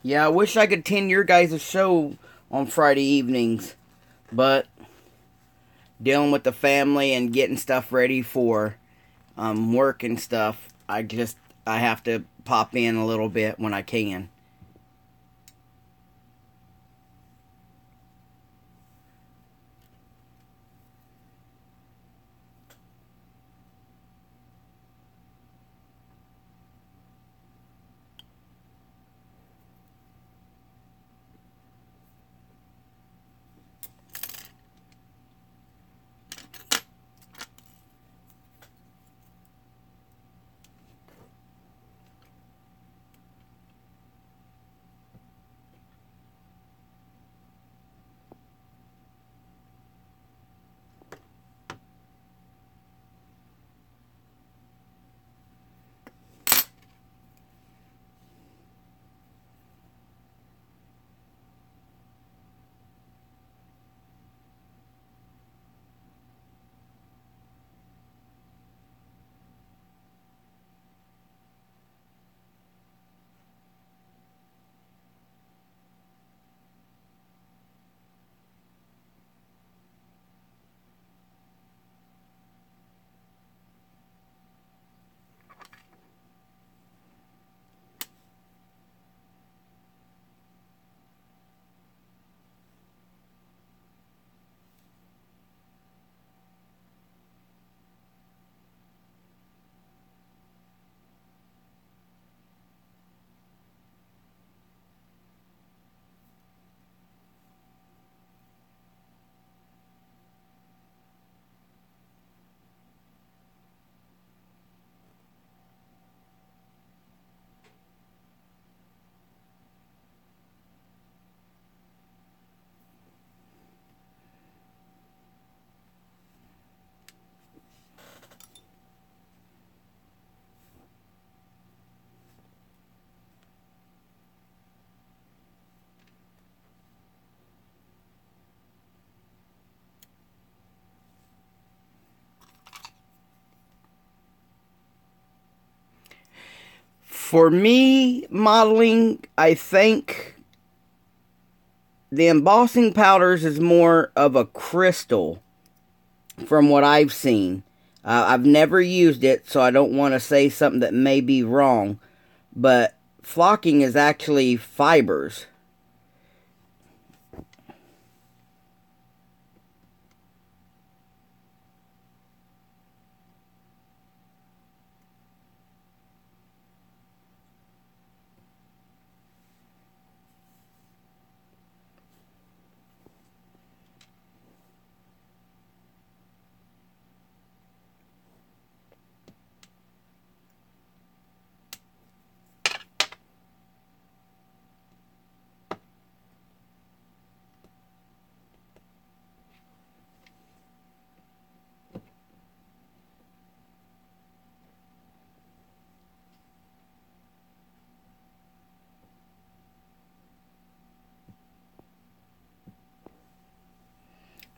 Yeah, I wish I could attend your guys' show on Friday evenings, but dealing with the family and getting stuff ready for work and stuff, I have to pop in a little bit when I can. For me, modeling, I think the embossing powders is more of a crystal from what I've seen. I've never used it, so I don't want to say something that may be wrong, but flocking is actually fibers.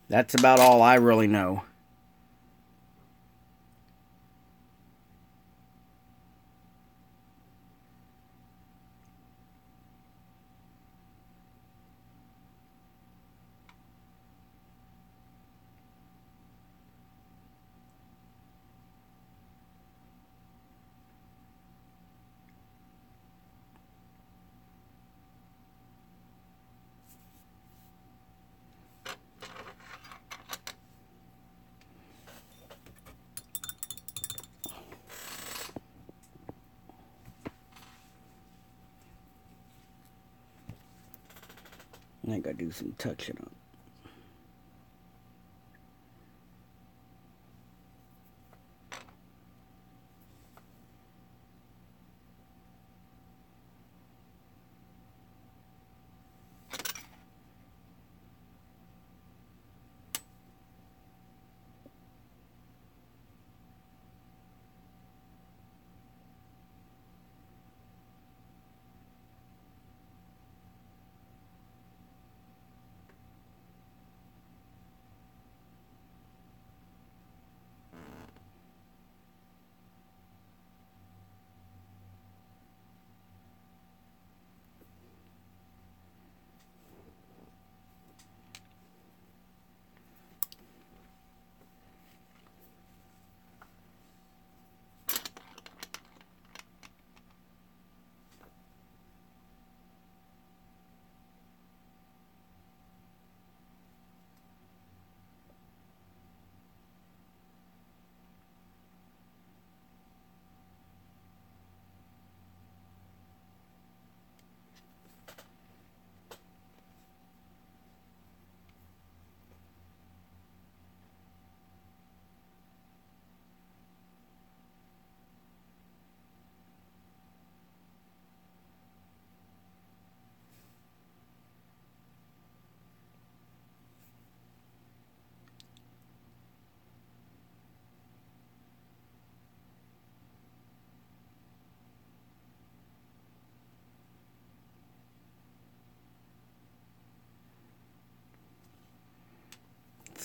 That's about all I really know. I gotta do some touching up.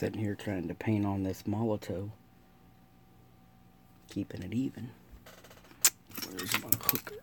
Sitting here trying to paint on this Molotow. Keeping it even. Where's my hooker?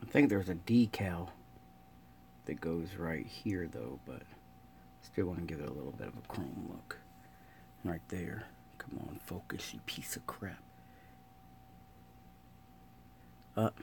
I think there's a decal that goes right here though, but still want to give it a little bit of a chrome look. Right there. Come on, focus, you piece of crap. Up.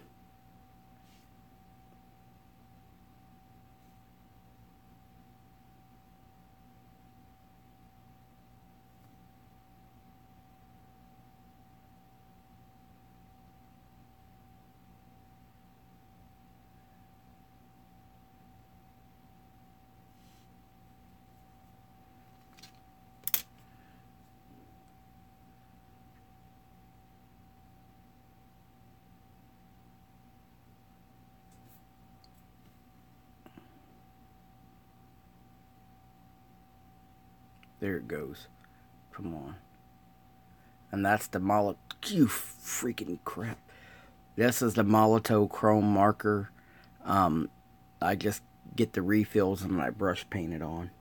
There it goes. Come on. And that's the Molotow. You freaking crap. This is the Molotow chrome marker. I just get the refills and I brush paint it on.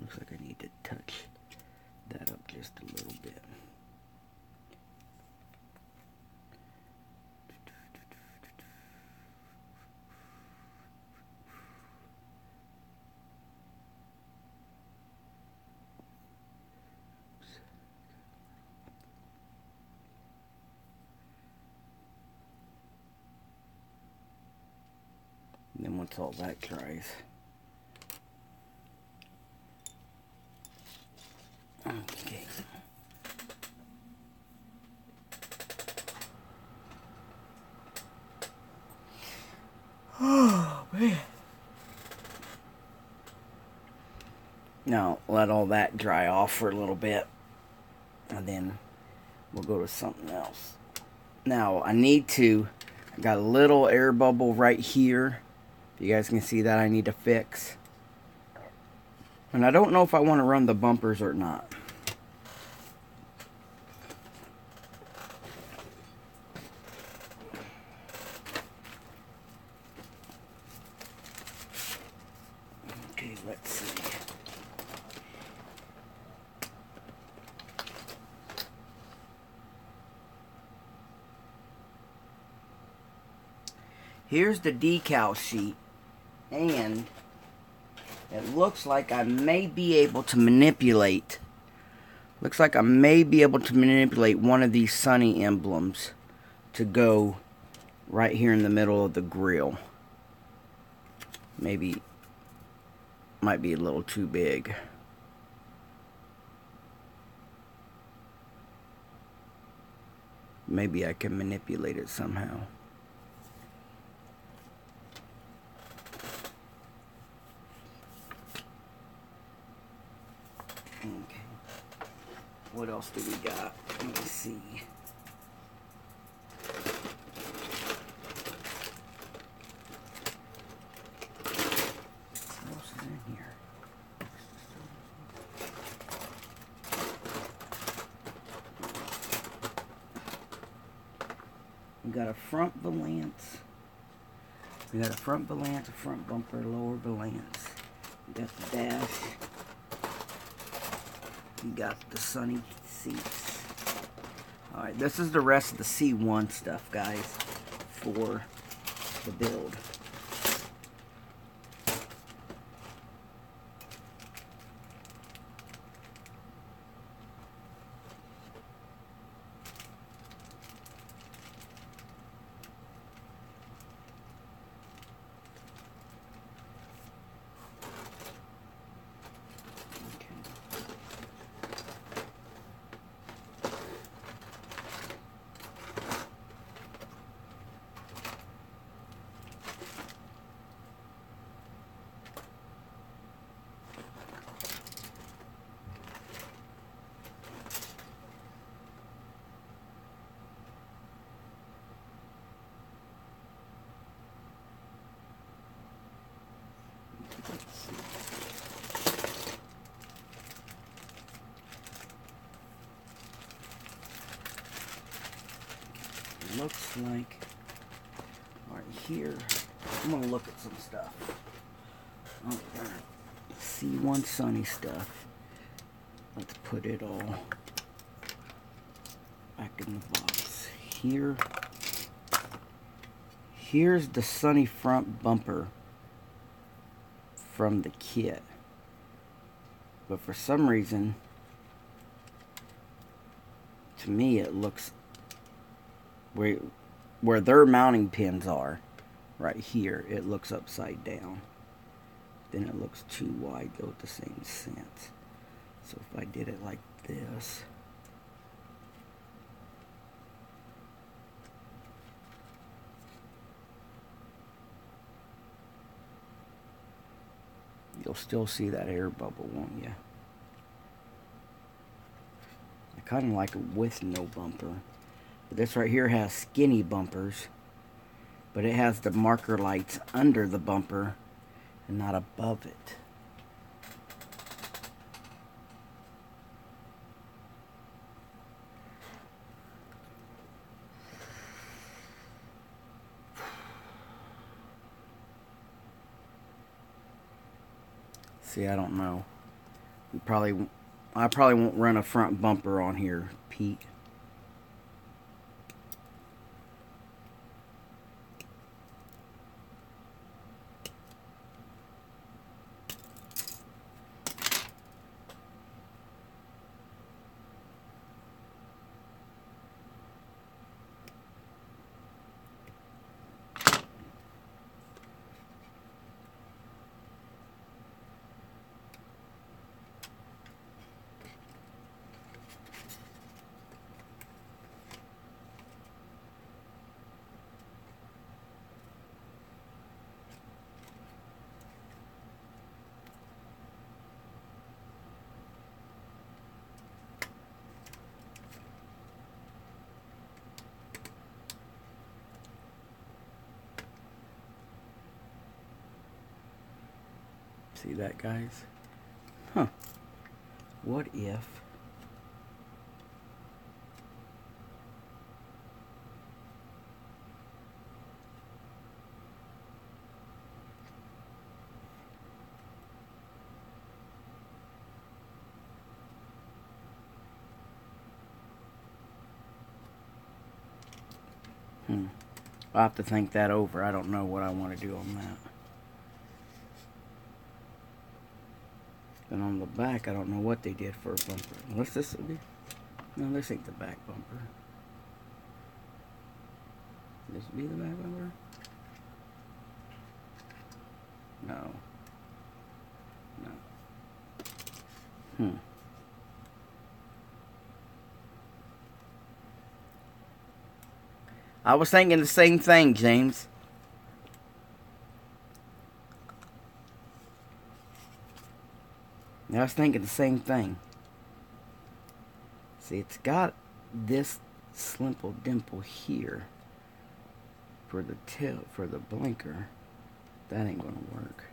Looks like I need to touch that up just a little bit. And then once all that dries, okay. Oh man. Now let all that dry off for a little bit, and then we'll go to something else. Now I got a little air bubble right here. You guys can see that I need to fix. And I don't know if I want to run the bumpers or not. Okay, let's see. Here's the decal sheet. And it looks like I may be able to manipulate. Looks like I may be able to manipulate one of these Sunny emblems to go right here in the middle of the grill. Maybe might be a little too big. Maybe I can manipulate it somehow. Okay. What else do we got? Let me see. got a front valance. We got a front valance, a front bumper, lower valance. We got the dash. We got the sunny seats. Alright, this is the rest of the C1 stuff, guys, for the build. Looks like right here. I'm gonna look at some stuff. C1 Sunny stuff. Let's put it all back in the box. Here's the Sunny front bumper from the kit, but for some reason, to me, it looks where their mounting pins are, right here, it looks upside down. Then it looks too wide, though, at the same sense. So if I did it like this, you'll still see that air bubble, won't you? I kind of like it with no bumper. But this right here has skinny bumpers, but it has the marker lights under the bumper and not above it. See, I don't know. I probably won't run a front bumper on here, Pete. See that, guys? Huh. What if... I'll have to think that over. I don't know what I want to do on that. And on the back, I don't know what they did for a bumper. Unless this will be... No, this ain't the back bumper. This be the back bumper? No. No. I was thinking the same thing, James. I was thinking the same thing. See, it's got this slimple dimple here for the tail, for the blinker. That ain't gonna work.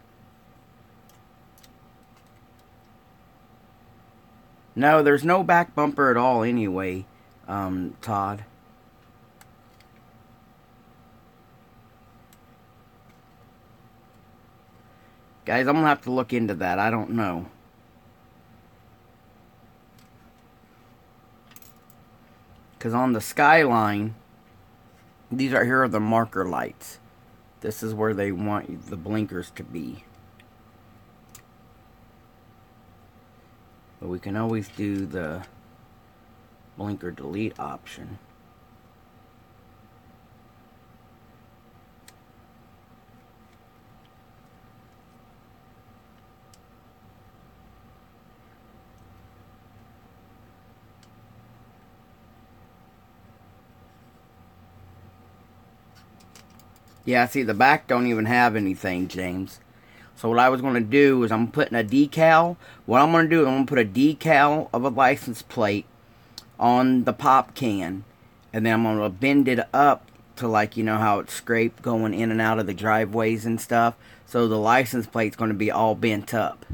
No, there's no back bumper at all anyway, Todd. Guys, I'm going to have to look into that. I don't know. Because on the Skyline, these right here are the marker lights. This is where they want the blinkers to be. But we can always do the blinker delete option. Yeah, see, the back don't even have anything, James. So what I was going to do is I'm putting a decal. What I'm going to do is I'm going to put a decal of a license plate on the pop can. And then I'm going to bend it up to, like, you know how it's scraped going in and out of the driveways and stuff. So the license plate's going to be all bent up.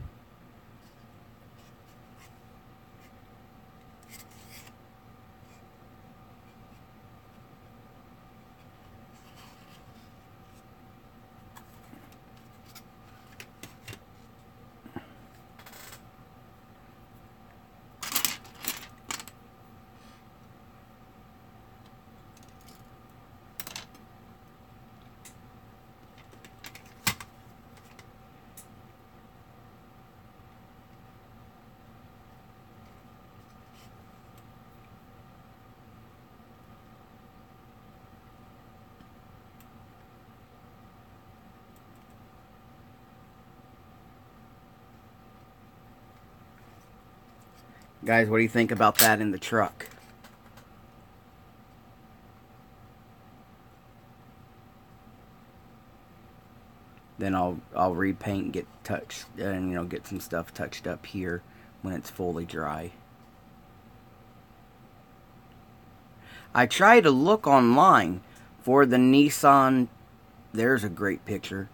Guys, what do you think about that in the truck? Then I'll repaint and get touched, and you know, get some stuff touched up here when it's fully dry. I try to look online for the Nissan. There's a great picture.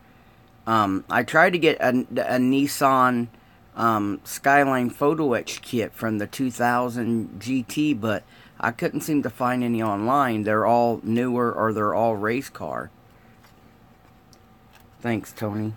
I tried to get a Nissan Skyline photo etch kit from the 2000 GT, but I couldn't seem to find any online. They're all newer or they're all race car. Thanks, Tony.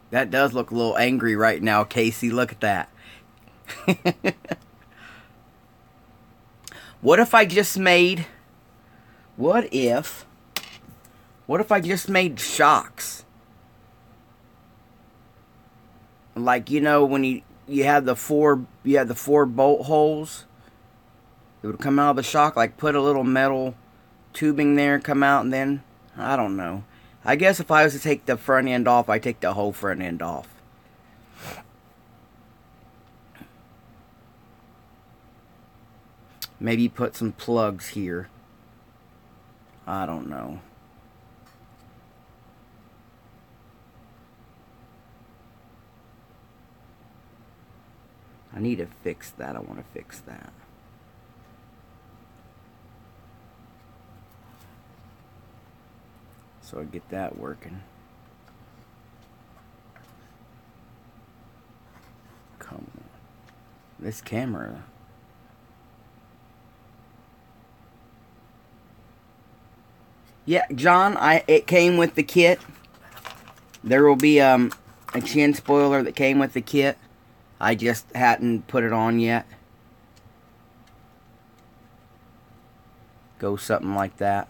That does look a little angry right now, Casey. Look at that. What if I just made... What if I just made shocks? Like, you know, when you had the four bolt holes. It would come out of the shock. Like, put a little metal tubing there, come out, and then... I don't know. I guess if I was to take the front end off, I'd take the whole front end off. Maybe put some plugs here. I don't know. I need to fix that. I want to fix that. So I get that working. Come on. This camera. Yeah, John, it came with the kit. There will be a chin spoiler that came with the kit. I just hadn't put it on yet. Go something like that.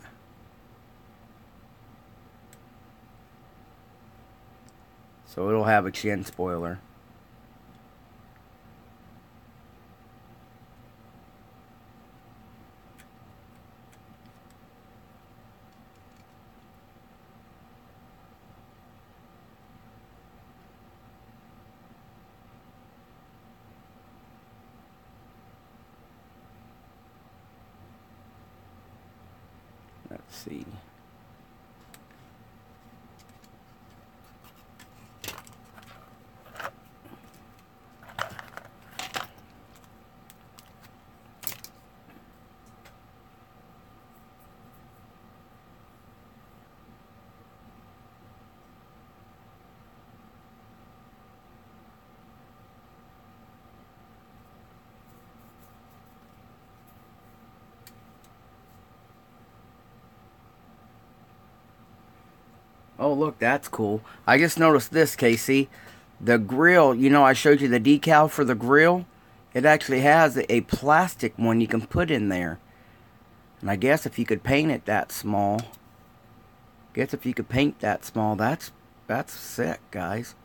So it'll have a chin spoiler. Let's see. Oh, look, that's cool. I just noticed this, Casey. The grill, you know, I showed you the decal for the grill. It actually has a plastic one you can put in there. And I guess if you could paint it that small, that's sick, guys.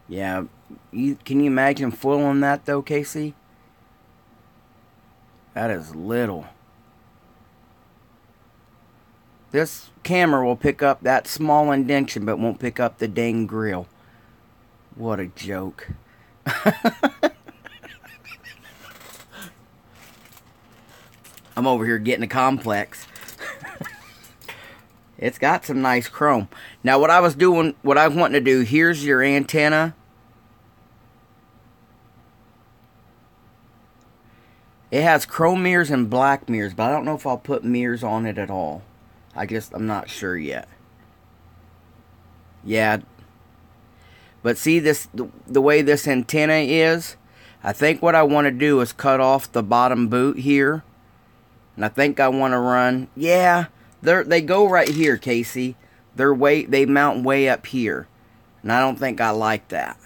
Yeah, can you imagine foiling that though, Casey? That is little. This camera will pick up that small indentation, but won't pick up the dang grill. What a joke. I'm over here getting a complex. It's got some nice chrome. Now what I was wanting to do, here's your antenna. It has chrome mirrors and black mirrors, but I don't know if I'll put mirrors on it at all. I'm not sure yet. Yeah. But see this, the way this antenna is, I think what I want to do is cut off the bottom boot here. And I think I want to run, yeah, they go right here, Casey. They mount way up here. And I don't think I like that.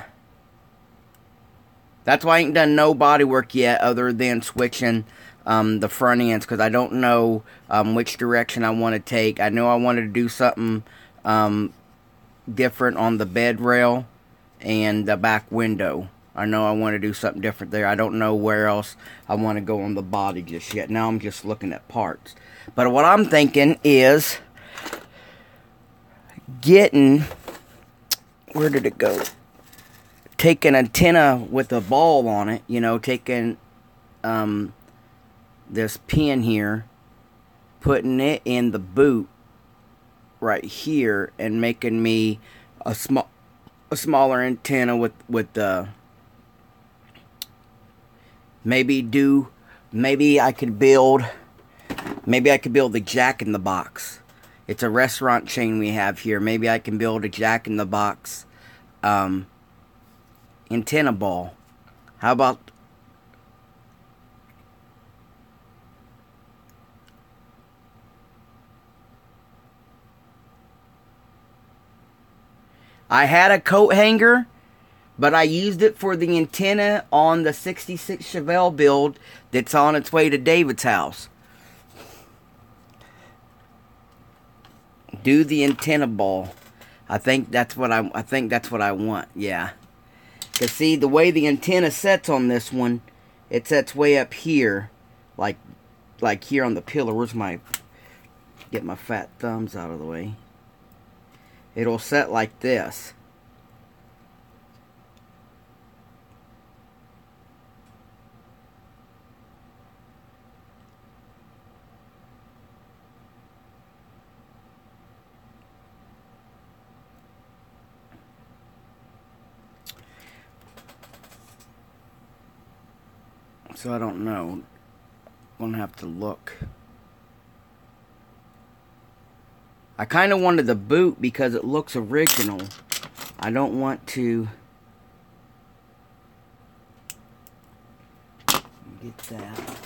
That's why I ain't done no body work yet other than switching the front ends, because I don't know which direction I want to take. I know I wanted to do something different on the bed rail and the back window. I know I want to do something different there. I don't know where else I want to go on the body just yet. Now I'm just looking at parts. But what I'm thinking is getting, where did it go? Take an antenna with a ball on it, you know, taking this pin here, putting it in the boot right here, and making me a smaller antenna with the maybe I could build the Jack in the Box. It's a restaurant chain we have here. Maybe I can build a Jack in the Box antenna ball. How about I had a coat hanger, but I used it for the antenna on the 66 Chevelle build that's on its way to David's house. Do the antenna ball. I think that's what I want. Yeah. Cause see, the way the antenna sets on this one, it sets way up here, like here on the pillar. Where's my, get my fat thumbs out of the way. It'll set like this. So I don't know. I'm gonna have to look. I kind of wanted the boot because it looks original. I don't want to get that.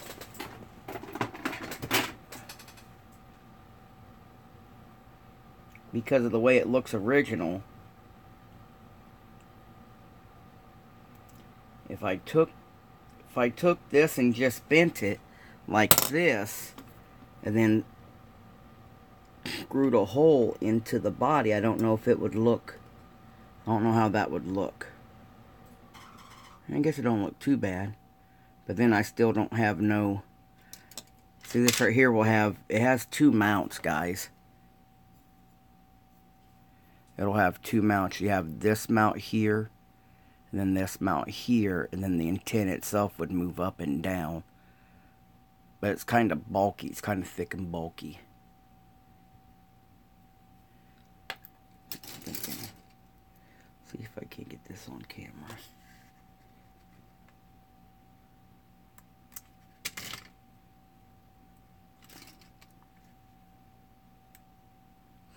Because of the way it looks original. If I took this and just bent it like this, and then screwed a hole into the body, I don't know if it would look, I don't know how that would look. I guess it don't look too bad, but then I still don't have no, see this right here will have, it has two mounts, guys. It'll have two mounts. You have this mount here, and then this mount here, and then the antenna itself would move up and down. But it's kind of bulky. It's kind of thick and bulky. See if I can get this on camera.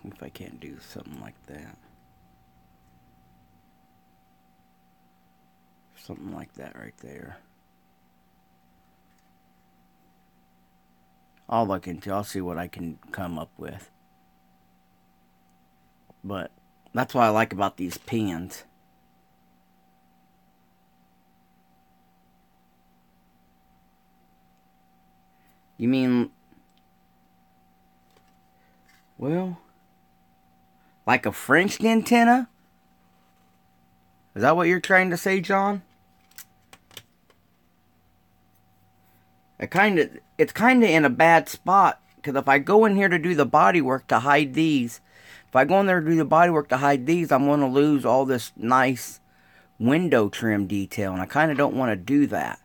If I can't do something like that. Something like that right there. I'll look into, I'll see what I can come up with. But that's what I like about these pens. You mean, well, like a French antenna? Is that what you're trying to say, John? It's kind of in a bad spot, because if I go in here to do the body work to hide these, if I go in there to do the body work to hide these, I'm going to lose all this nice window trim detail, and I kind of don't want to do that.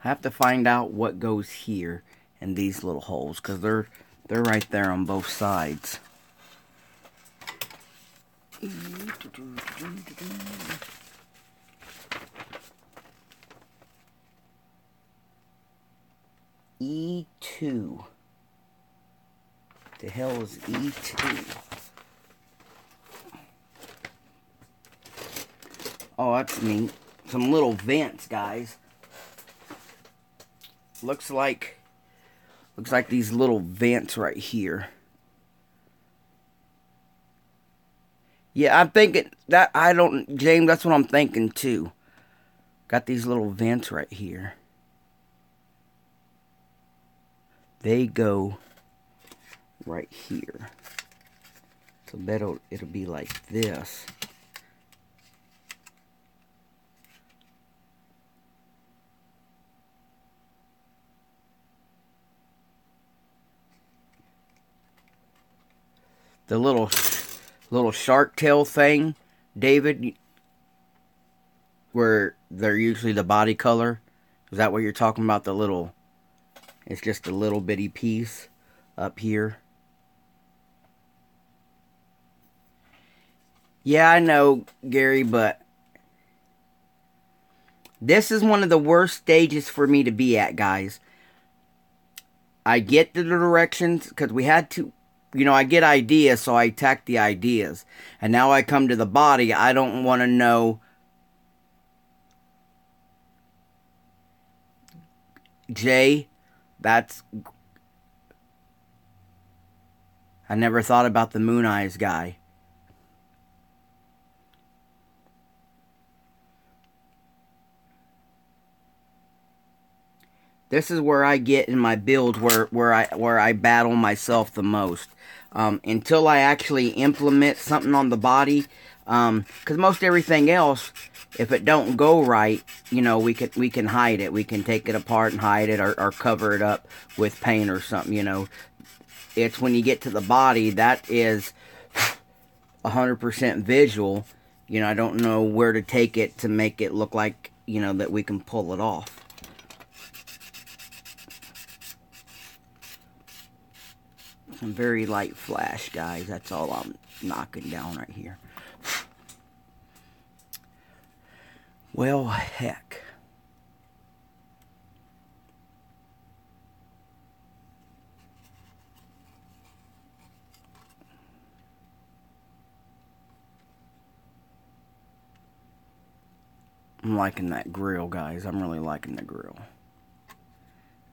I have to find out what goes here in these little holes, because they're right there on both sides. E2. The hell is E2? Oh, that's neat. Some little vents, guys. Looks like these little vents right here. Yeah, I'm thinking that, James, that's what I'm thinking too. Got these little vents right here. They go right here. So it'll be like this. The little shark tail thing, David, where they're usually the body color. Is that what you're talking about? The little, it's just a little bitty piece up here. Yeah, I know, Gary, but this is one of the worst stages for me to be at, guys. I get the directions, because we had to, I get ideas, so I attack the ideas. And now I come to the body, I don't want to know. Jay, I never thought about the Moon Eyes guy. This is where I get in my builds, where I battle myself the most. Until I actually implement something on the body, because most everything else, if it don't go right, we can hide it. We can take it apart and hide it, or cover it up with paint or something. It's when you get to the body that is 100% visual. I don't know where to take it to make it look like that we can pull it off. Some very light flash, guys. That's all I'm knocking down right here. Well, heck. I'm liking that grill, guys. I'm really liking the grill.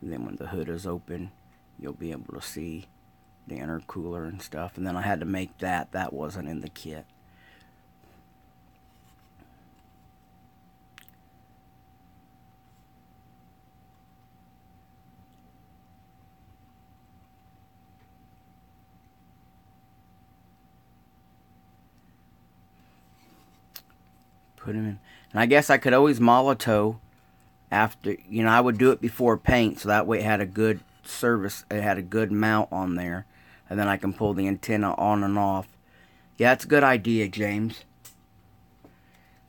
And then when the hood is open, you'll be able to see the intercooler and stuff. And then I had to make that wasn't in the kit. Put him in. And I guess I could always Molotow after, I would do it before paint, so that way it had a good service, it had a good mount on there. And then I can pull the antenna on and off. Yeah, that's a good idea, James.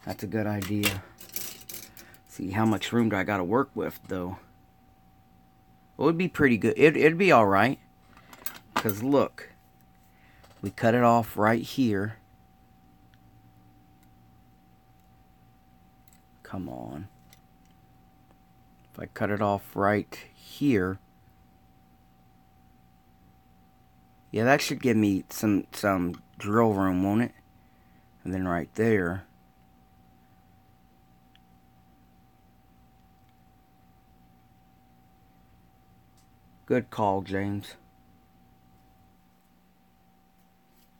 That's a good idea. See, how much room do I got to work with, though? It would be pretty good. It'd be alright. Because look, we cut it off right here. Come on. If I cut it off right here. Yeah, that should give me some drill room, won't it? And then right there. Good call, James.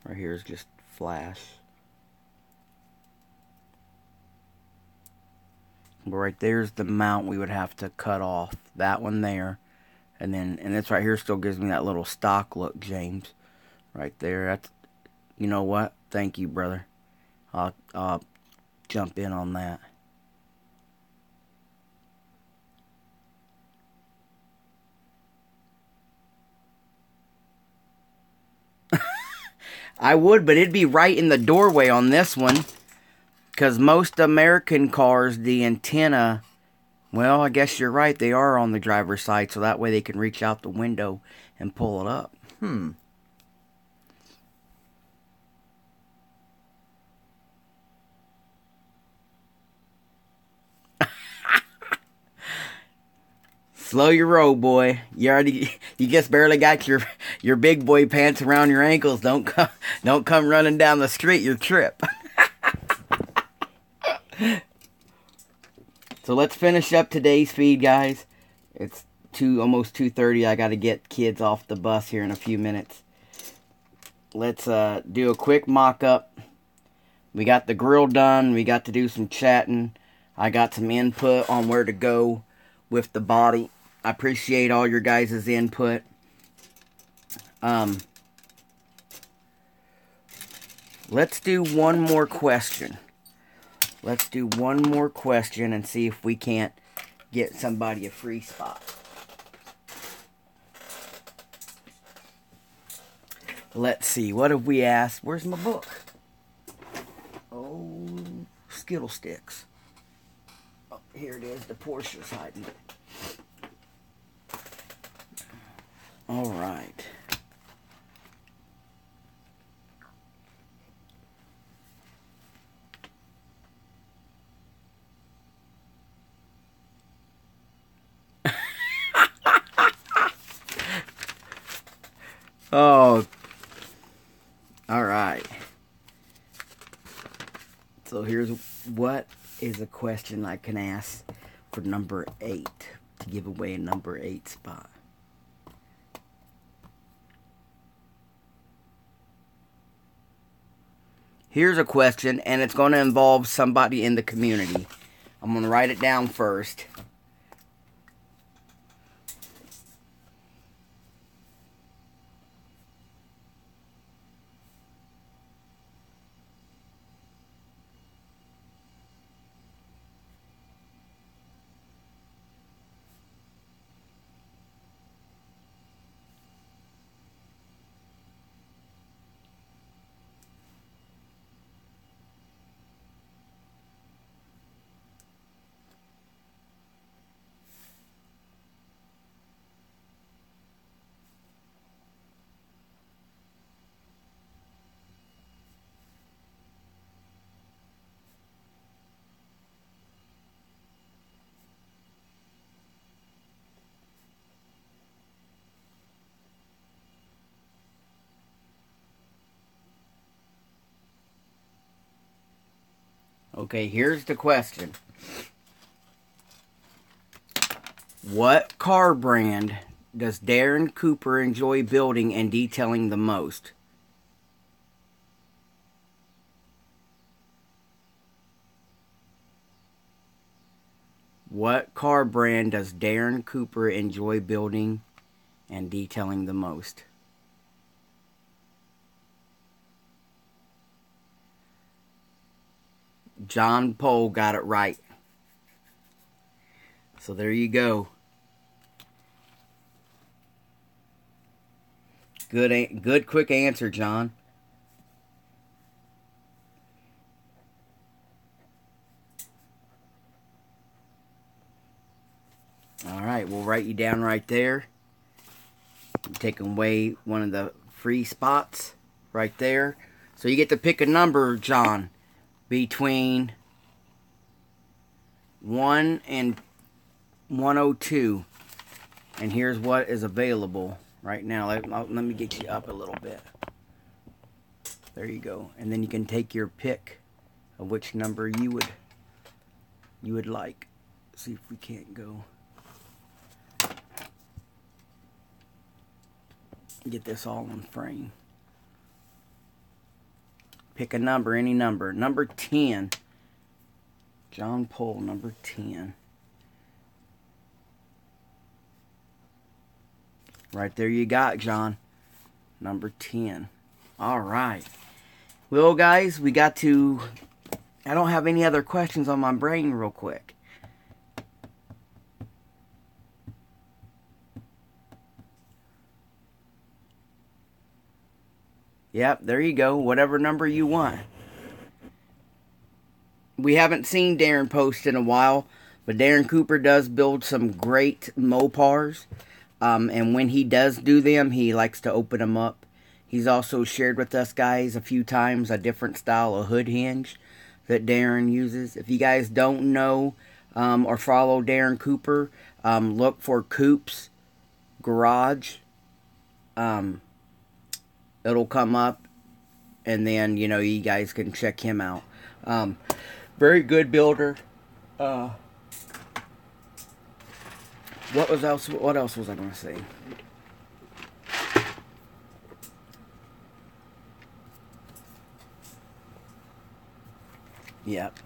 Right here is just flash. But right there's the mount we would have to cut off. That one there. And this right here still gives me that little stock look, James. Right there. That's, you know what? Thank you, brother. I'll jump in on that. I would, but it'd be right in the doorway on this one. Because most American cars, the antenna, well, I guess you're right. They are on the driver's side, so that way they can reach out the window and pull it up. Slow your roll, boy. You just barely got your big boy pants around your ankles. Don't come running down the street. You'll trip. So let's finish up today's feed, guys. It's almost 2:30. I got to get kids off the bus here in a few minutes. Let's do a quick mock-up. We got the grill done. We got to do some chatting. I got some input on where to go with the body. I appreciate all your guys' input. Let's do one more question. Let's do one more question and see if we can't get somebody a free spot. Let's see. What have we asked? Where's my book? Oh, Skittle Sticks. Oh, here it is. The Porsche's hiding it. All right. Oh. All right. So here's what is a question I can ask for number 8 to give away a number 8 spot. Here's a question, and it's going to involve somebody in the community. I'm going to write it down first. Okay, here's the question. What car brand does Darren Cooper enjoy building and detailing the most? What car brand does Darren Cooper enjoy building and detailing the most? John Pohl got it right. So there you go. Good quick answer, John. Alright, we'll write you down right there. I'm taking away one of the free spots right there. So you get to pick a number, John, between 1 and 102. And here's what is available right now. Let me get you up a little bit. There you go. And then you can take your pick of which number you would like. See if we can't go. Get this all in frame. Pick a number, any number. Number 10. John Pohl, number 10. Right there you got, John. Number 10. Alright. Well, guys, we got to... I don't have any other questions on my brain real quick. Yep, there you go. Whatever number you want. We haven't seen Darren post in a while, but Darren Cooper does build some great Mopars. And when he does do them, he likes to open them up. He's also shared with us guys a few times a different style of hood hinge that Darren uses. If you guys don't know or follow Darren Cooper, look for Coops Garage. It'll come up, and then, you know, you guys can check him out. Very good builder. What else was I going to say? Yep.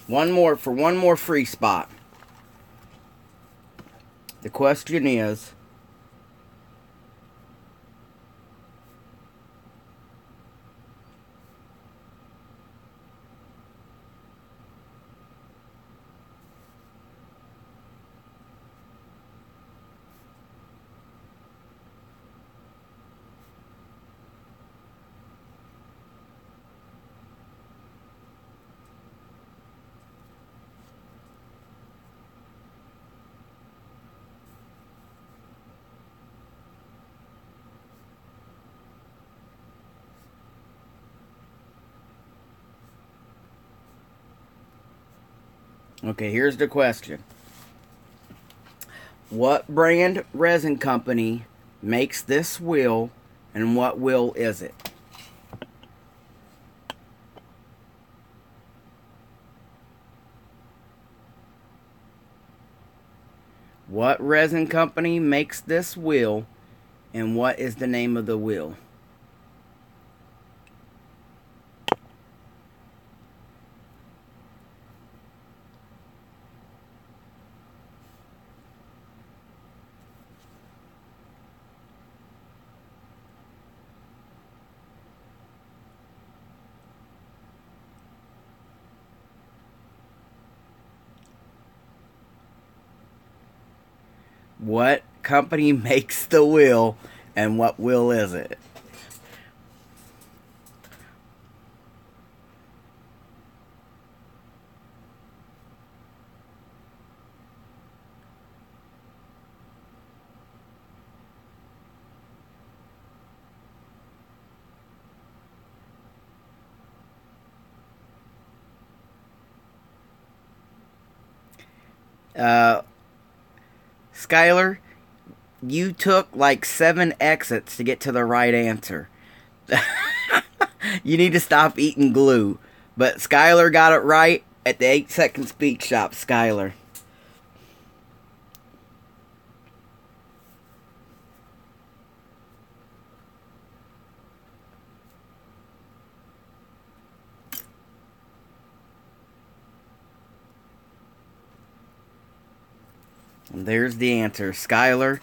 One more free spot. The question is, okay, here's the question. What brand resin company makes this wheel, and what wheel is it? What resin company makes this wheel, and what is the name of the wheel? What company makes the wheel, and what wheel is it? Skylar, you took like 7 exits to get to the right answer. You need to stop eating glue. But Skylar got it right at the 8-second speed shop. Skylar. And there's the answer. Skylar.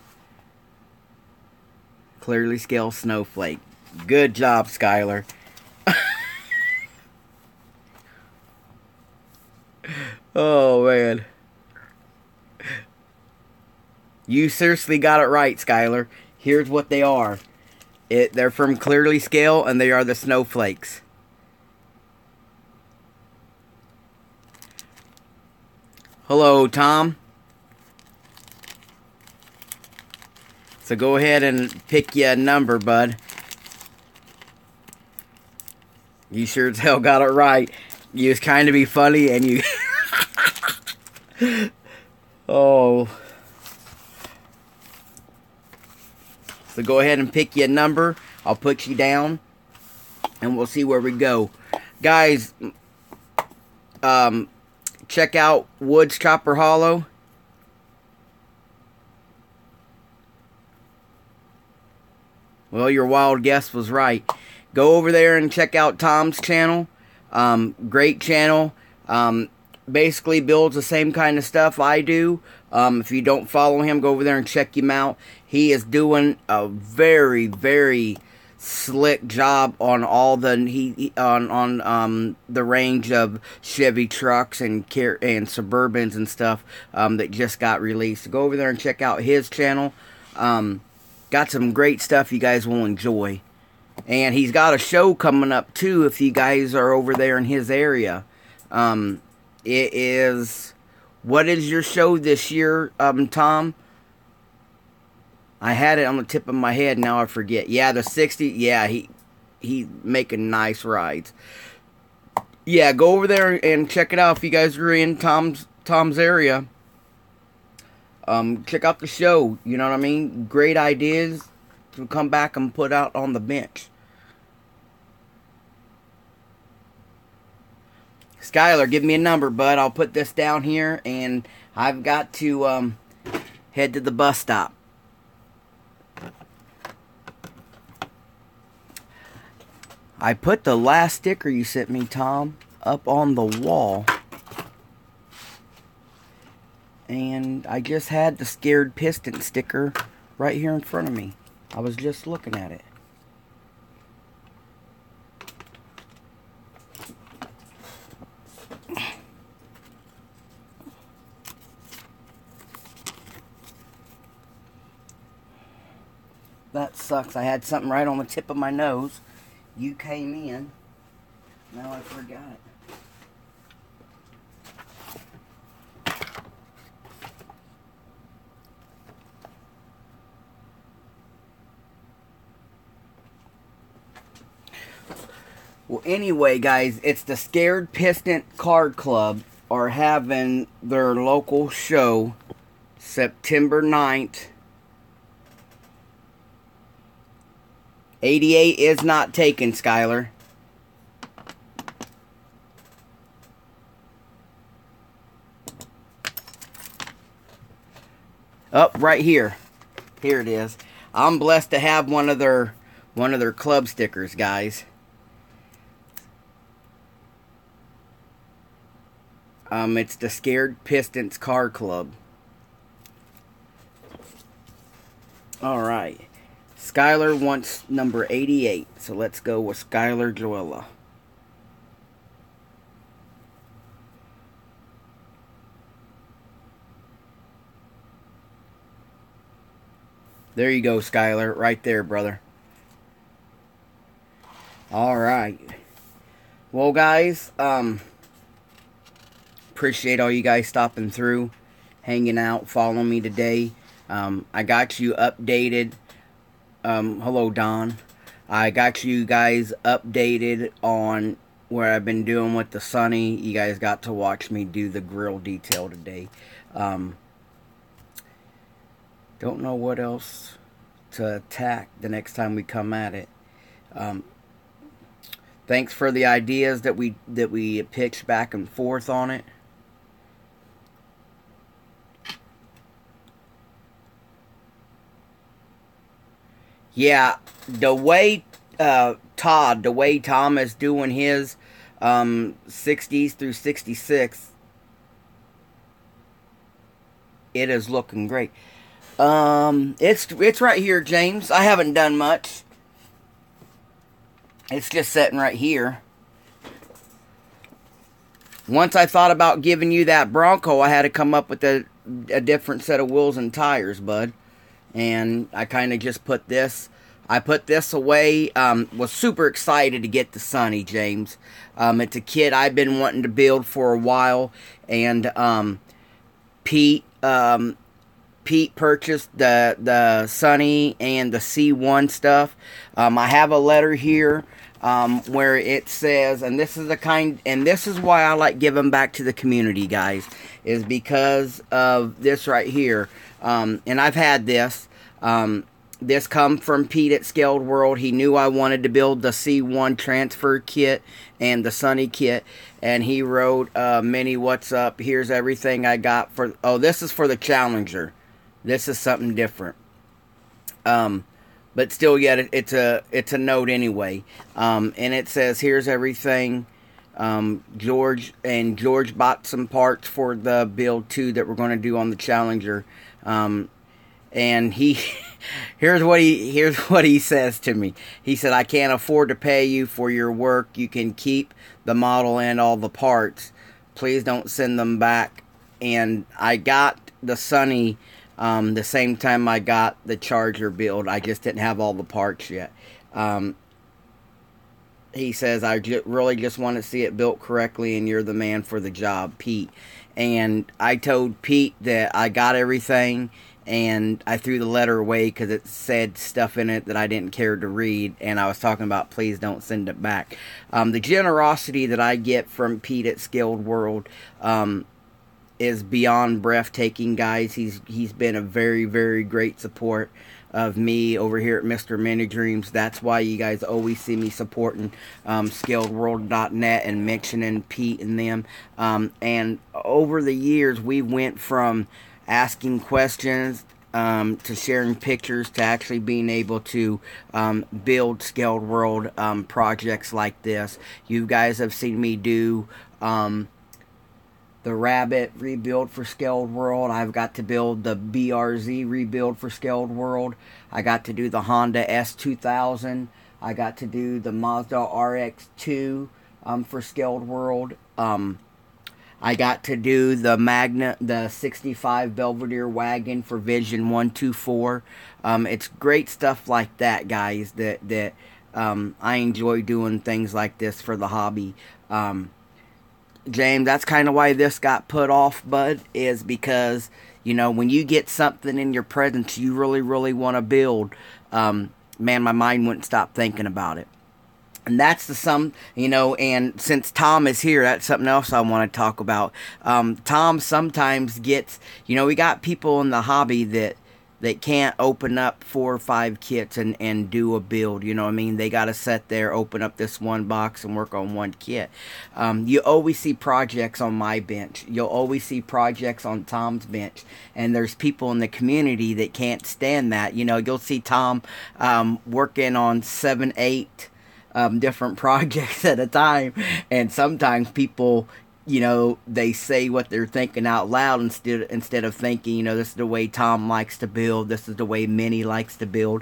Clearly Scale Snowflake. Good job, Skylar. Oh, man. You seriously got it right, Skylar. Here's what they are. They're from Clearly Scale, and they are the Snowflakes. Hello, Tom. So go ahead and pick you a number, bud. You sure as hell got it right. You was trying to be funny and you... Oh. So go ahead and pick you a number. I'll put you down. And we'll see where we go. Guys, check out Woods Chopper Hollow. Well, your wild guess was right. Go over there and check out Tom's channel. Great channel. Basically builds the same kind of stuff I do. If you don't follow him, go over there and check him out. He is doing a very, very slick job on all the the range of Chevy trucks and Suburbans and stuff that just got released. Go over there and check out his channel. Got some great stuff you guys will enjoy. And he's got a show coming up too if you guys are over there in his area. It is... What is your show this year, Tom? I had it on the tip of my head, now I forget. Yeah, the 60... Yeah, he making nice rides. Yeah, go over there and check it out if you guys are in Tom's area. Check out the show, you know what I mean? Great ideas to come back and put out on the bench. Skylar, give me a number, bud. I'll put this down here, and I've got to head to the bus stop. I put the last sticker you sent me, Tom, up on the wall. And I just had the Scared Piston sticker right here in front of me. I was just looking at it. That sucks. I had something right on the tip of my nose. You came in. Now I forgot it. Well, anyway, guys, it's the Scared Piston Card Club are having their local show September 9th. 88 is not taken, Skylar. Up right here. Here it is. I'm blessed to have one of their club stickers, guys. It's the Scared Pistons Car Club. Alright. Skylar wants number 88. So let's go with Skylar Joella. There you go, Skylar. Right there, brother. Alright. Well, guys, appreciate all you guys stopping through, hanging out, following me today. I got you updated. Hello, Don. I got you guys updated on what I've been doing with the Sunny. You guys got to watch me do the grill detail today. Don't know what else to attack the next time we come at it. Thanks for the ideas that we pitched back and forth on it. Yeah, the way Tom is doing his 60s through 66, it is looking great. It's right here, James. I haven't done much. It's just sitting right here. Once I thought about giving you that Bronco, I had to come up with a different set of wheels and tires, bud. And I kind of just put this. I put this away. Was super excited to get the Sunny, James. It's a kit I've been wanting to build for a while. And Pete Pete purchased the Sunny and the C1 stuff. I have a letter here where it says, and this is why I like giving back to the community, guys, is because of this right here. And I've had this. This come from Pete at Scaled World. He knew I wanted to build the C1 transfer kit and the Sunny kit, and he wrote, Minnie, what's up? Here's everything I got for... Oh, this is for the Challenger. This is something different. But still, yet it's a note anyway. And it says, here's everything. George bought some parts for the build too that we're going to do on the Challenger. And here's what he says to me. He said, I can't afford to pay you for your work. You can keep the model and all the parts. Please don't send them back. And I got the Sunny the same time I got the Charger build. I just didn't have all the parts yet. He says, I really just want to see it built correctly, and you're the man for the job, Pete. And I told Pete that I got everything, and I threw the letter away because it said stuff in it that I didn't care to read, and I was talking about please don't send it back. The generosity that I get from Pete at Scaled World is beyond breathtaking, guys. He's been a very, very great support of me over here at Mr. Mini Dreams. That's why you guys always see me supporting ScaledWorld.net and mentioning Pete and them. And over the years, we went from asking questions to sharing pictures to actually being able to build Scaled World projects like this. You guys have seen me do the Rabbit rebuild for Scaled World. I've got to build the BRZ rebuild for Scaled World. I got to do the Honda S2000. I got to do the Mazda RX-2 for Scaled World. I got to do the 65 Belvedere wagon for Vision 124. It's great stuff like that, guys, that I enjoy doing things like this for the hobby. James, that's kind of why this got put off, bud, is because, you know, when you get something in your presence you really, really want to build, man, my mind wouldn't stop thinking about it. And that's and since Tom is here, that's something else I want to talk about. Tom sometimes gets, we got people in the hobby that can't open up 4 or 5 kits and do a build, you know what I mean? They got to sit there, open up this one box and work on one kit. You always see projects on my bench. You'll always see projects on Tom's bench. And there's people in the community that can't stand that. You'll see Tom working on 7, 8 different projects at a time. And sometimes people... they say what they're thinking out loud instead of thinking, this is the way Tom likes to build. This is the way Minnie likes to build,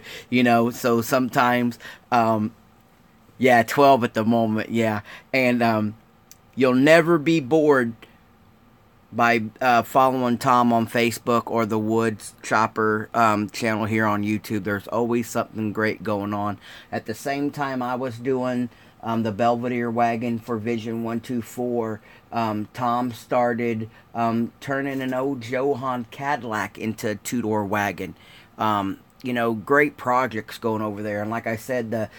So sometimes, 12 at the moment, yeah. And you'll never be bored by following Tom on Facebook or the Woods Chopper channel here on YouTube. There's always something great going on. At the same time I was doing... the Belvedere wagon for Vision 124, Tom started turning an old Johan Cadillac into a 2-door wagon. Great projects going over there. And like I said,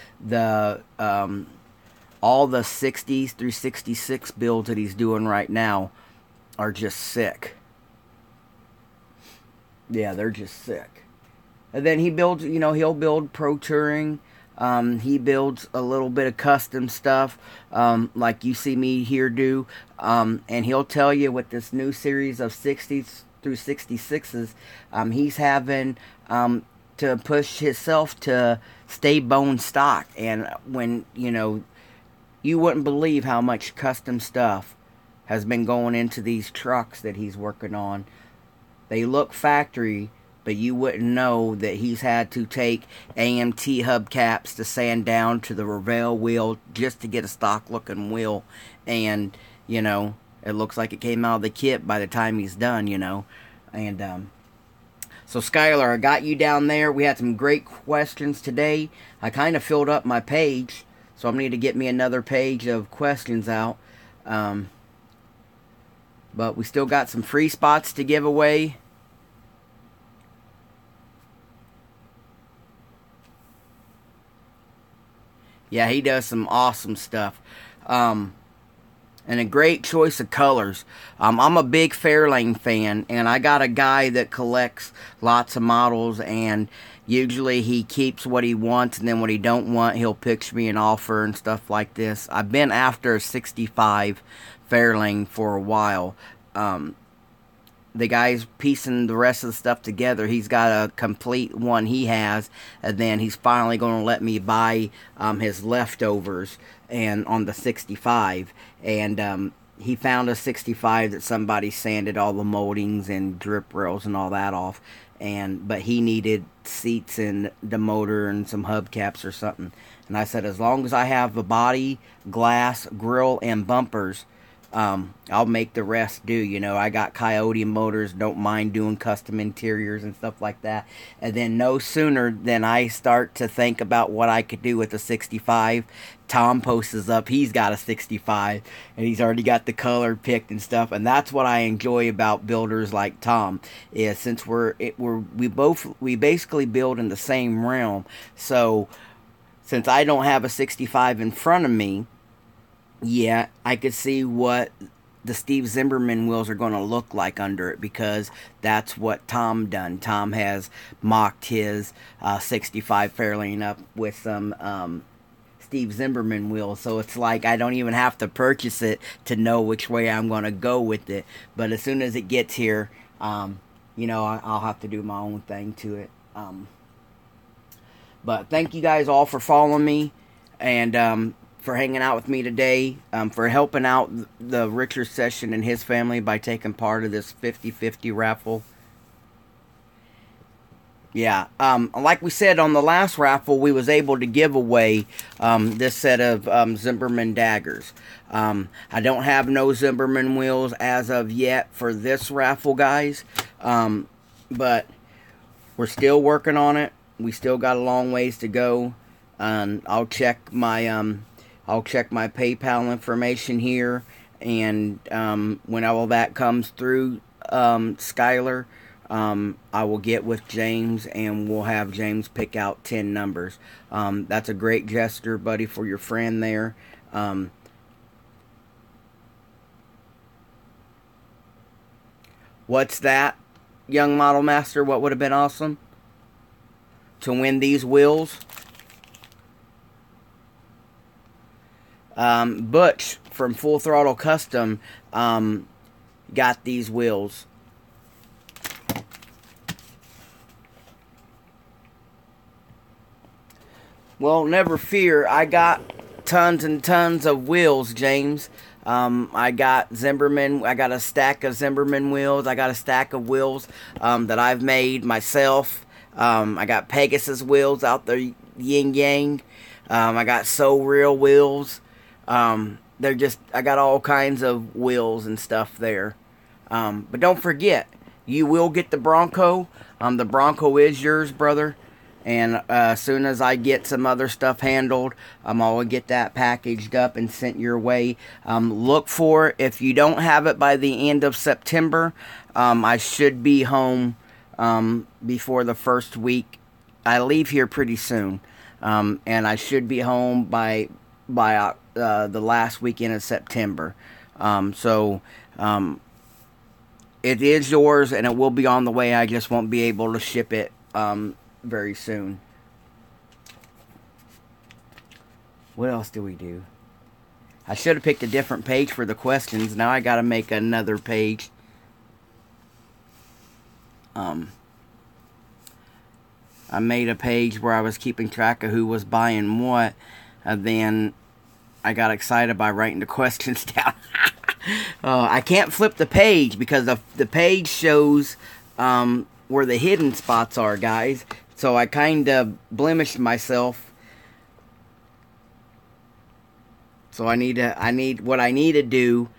all the 60s through 66 builds that he's doing right now are just sick. Yeah, they're just sick. And then he builds, he'll build Pro Touring. He builds a little bit of custom stuff, like you see me here do, and he'll tell you with this new series of 60s through 66s, he's having to push himself to stay bone stock. And when, you wouldn't believe how much custom stuff has been going into these trucks that he's working on. They look factory, but you wouldn't know that he's had to take AMT hubcaps to sand down to the Revell wheel just to get a stock looking wheel. And, it looks like it came out of the kit by the time he's done, And, so Skylar, I got you down there. We had some great questions today. I kind of filled up my page, so I need to get me another page of questions out. But we still got some free spots to give away. Yeah, he does some awesome stuff. And a great choice of colors. I'm a big Fairlane fan, and I got a guy that collects lots of models, and usually he keeps what he wants, and then what he don't want, he'll pitch me an offer and stuff like this. I've been after a 65 Fairlane for a while. The guy's piecing the rest of the stuff together. He's got a complete one he has, and then he's finally going to let me buy his leftovers and on the 65. And he found a 65 that somebody sanded all the moldings and drip rails and all that off. But he needed seats and the motor and some hubcaps or something. And I said, as long as I have a body, glass, grill, and bumpers, I'll make the rest do. You know, I got Coyote motors, don't mind doing custom interiors and stuff like that. And then no sooner than I start to think about what I could do with a 65, Tom posts up he's got a 65, and he's already got the color picked and stuff. And that's what I enjoy about builders like Tom, is since we basically build in the same realm. So since I don't have a 65 in front of me, yeah, I could see what the Steve Zimmerman wheels are going to look like under it, because that's what Tom done. Tom has mocked his 65 Fairlane up with some Steve Zimmerman wheels, so it's like I don't even have to purchase it to know which way I'm going to go with it. But as soon as it gets here, you know, I'll have to do my own thing to it. But thank you guys all for following me, and for hanging out with me today, for helping out the Richard Session and his family by taking part of this 50-50 raffle. Yeah, like we said on the last raffle, we was able to give away this set of Zimmerman daggers. I don't have no Zimmerman wheels as of yet for this raffle, guys, but we're still working on it. We still got a long ways to go, and I'll check my PayPal information here, and when all that comes through, Skylar, I will get with James, and we'll have James pick out 10 numbers. That's a great gesture, buddy, for your friend there. What's that, young model master? What would have been awesome? To win these wheels? Butch from Full Throttle Custom got these wheels. Well, never fear. I got tons and tons of wheels, James. I got Zimmerman. I got a stack of Zimmerman wheels. I got a stack of wheels that I've made myself. I got Pegasus wheels out there, yin yang. I got So Real wheels. They're just, I got all kinds of wheels and stuff there. But don't forget, you will get the Bronco. The Bronco is yours, brother. And as soon as I get some other stuff handled, I'll get that packaged up and sent your way. Look for it. If you don't have it by the end of September, I should be home before the first week. I leave here pretty soon, and I should be home by the last weekend of September. It is yours, and it will be on the way. I just won't be able to ship it very soon. What else do we do? I should have picked a different page for the questions. Now I gotta make another page. I made a page where I was keeping track of who was buying what, and then I got excited by writing the questions down. I can't flip the page because the page shows where the hidden spots are, guys. So I kind of blemished myself. So what I need to do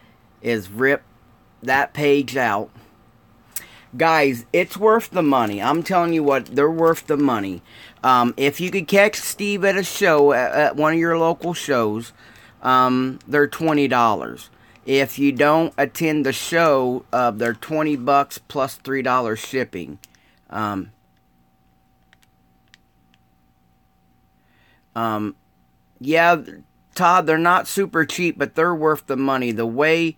is rip that page out. Guys, it's worth the money. I'm telling you what, they're worth the money. If you could catch Steve at a show, at one of your local shows, they're $20. If you don't attend the show, they're $20 plus $3 shipping. yeah, Todd, they're not super cheap, but they're worth the money. The way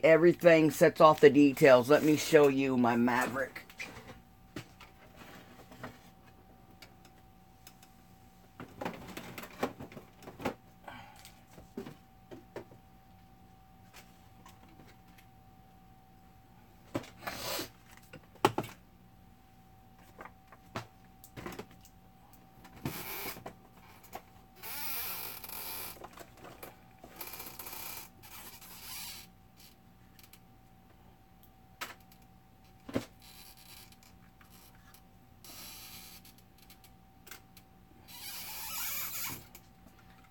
everything sets off the details. Let me show you my Maverick.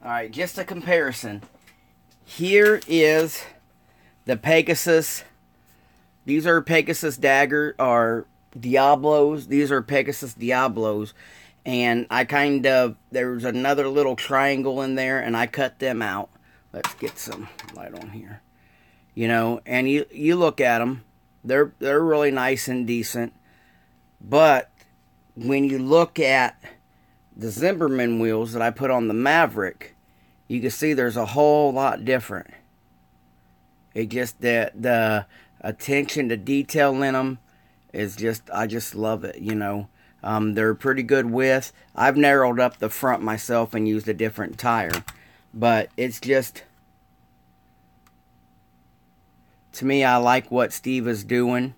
Alright, just a comparison. Here is the Pegasus. These are Pegasus Dagger, or Diablos. These are Pegasus Diablos. And I there's another little triangle in there, and I cut them out. Let's get some light on here. You know, and you look at them. They're really nice and decent. But when you look at the Zimmerman wheels that I put on the Maverick, you can see there's a whole lot different. It just, the attention to detail in them is just, I just love it, you know. They're pretty good width. I've narrowed up the front myself and used a different tire. But it's just, to me, I like what Steve is doing.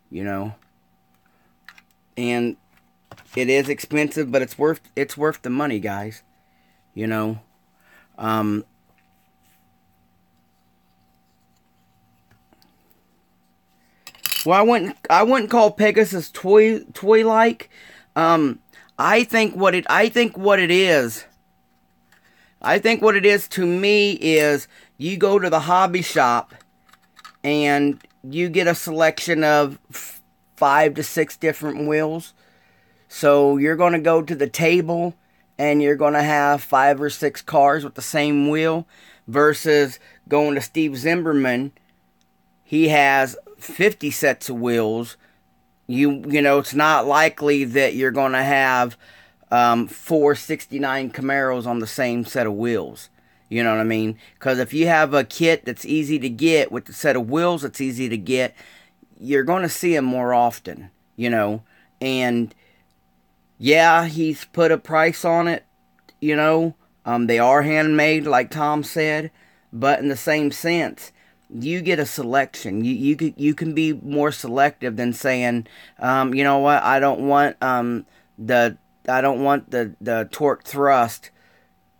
You know, and it is expensive, but it's worth the money, guys. You know, well, I wouldn't call Pegasus toy like. I think what it is to me is, you go to the hobby shop and you get a selection of 5 to 6 different wheels. So you're going to go to the table and you're going to have 5 or 6 cars with the same wheel, versus going to Steve Zimmerman. He has 50 sets of wheels. You know, it's not likely that you're going to have 4 69 Camaros on the same set of wheels. You know what I mean? Because if you have a kit that's easy to get with a set of wheels that's easy to get, you're going to see them more often, you know. And yeah, he's put a price on it, you know. They are handmade, like Tom said, but in the same sense, you get a selection. You can be more selective than saying, you know what, I don't want the Torque Thrust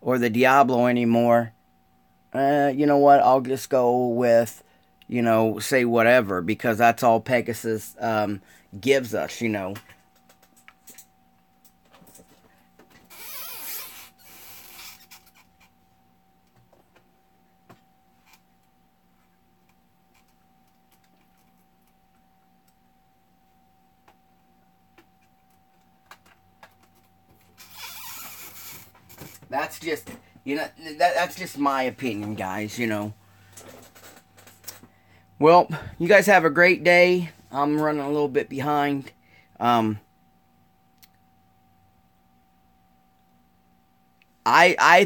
or the Diablo anymore. You know what, I'll just go with, you know, say whatever, because that's all Pegasus gives us, you know. That's just, you know, that's just my opinion, guys, you know. Well, you guys have a great day. I'm running a little bit behind. I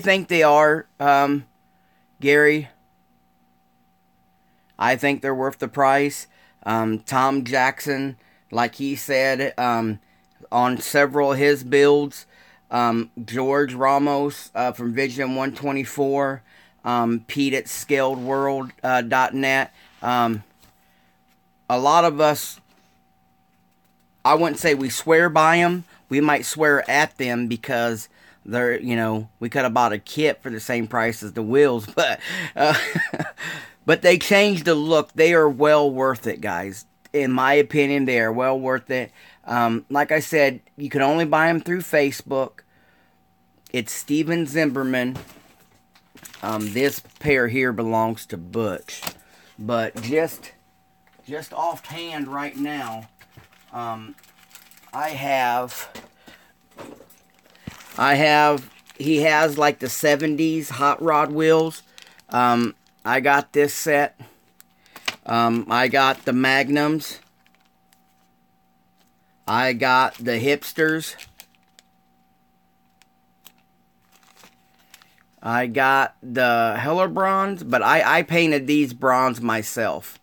think they are, Gary. I think they're worth the price. Tom Jackson, like he said, on several of his builds, George Ramos from Vision 124, Pete at ScaledWorld.net. A lot of us, I wouldn't say we swear by them. We might swear at them because they're, you know, we could have bought a kit for the same price as the wheels, but but they changed the look. They are well worth it, guys. In my opinion, they are well worth it. Like I said, you can only buy them through Facebook. It's Steven Zimmerman. This pair here belongs to Butch. But just offhand right now, he has like the 70s hot rod wheels. I got this set. I got the Magnums. I got the Hipsters. I got the Heller Bronze, but I painted these bronze myself.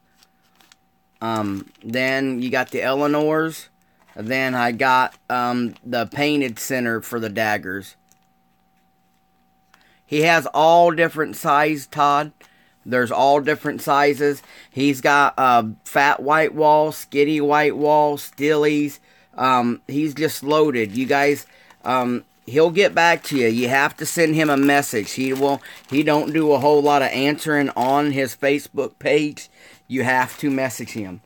Then you got the Eleanors. Then I got the painted center for the daggers. He has all different sizes, Todd. There's all different sizes. He's got fat white wall, skitty white wall, stillies. He's just loaded. You guys, he'll get back to you. You have to send him a message. He don't do a whole lot of answering on his Facebook page. You have to message him.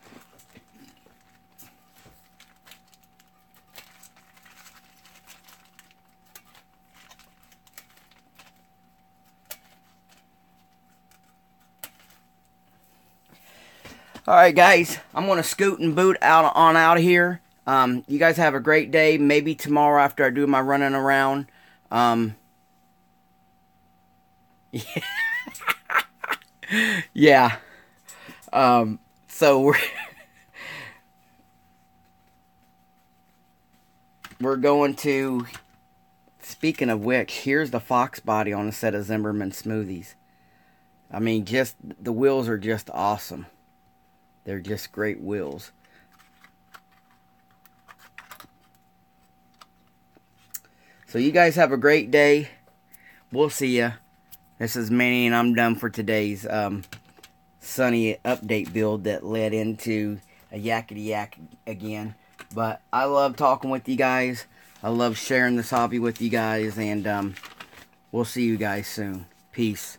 Alright guys, I'm going to scoot and boot out of here. You guys have a great day. Maybe tomorrow after I do my running around. Yeah. So we're going to, speaking of which, here's the Fox body on a set of Zimmerman smoothies. I mean, just, the wheels are just awesome. They're just great wheels. So you guys have a great day. We'll see ya. This is Manny, and I'm done for today's sunny update build that led into a yakety yak again. But I love talking with you guys. I love sharing this hobby with you guys, and we'll see you guys soon. Peace.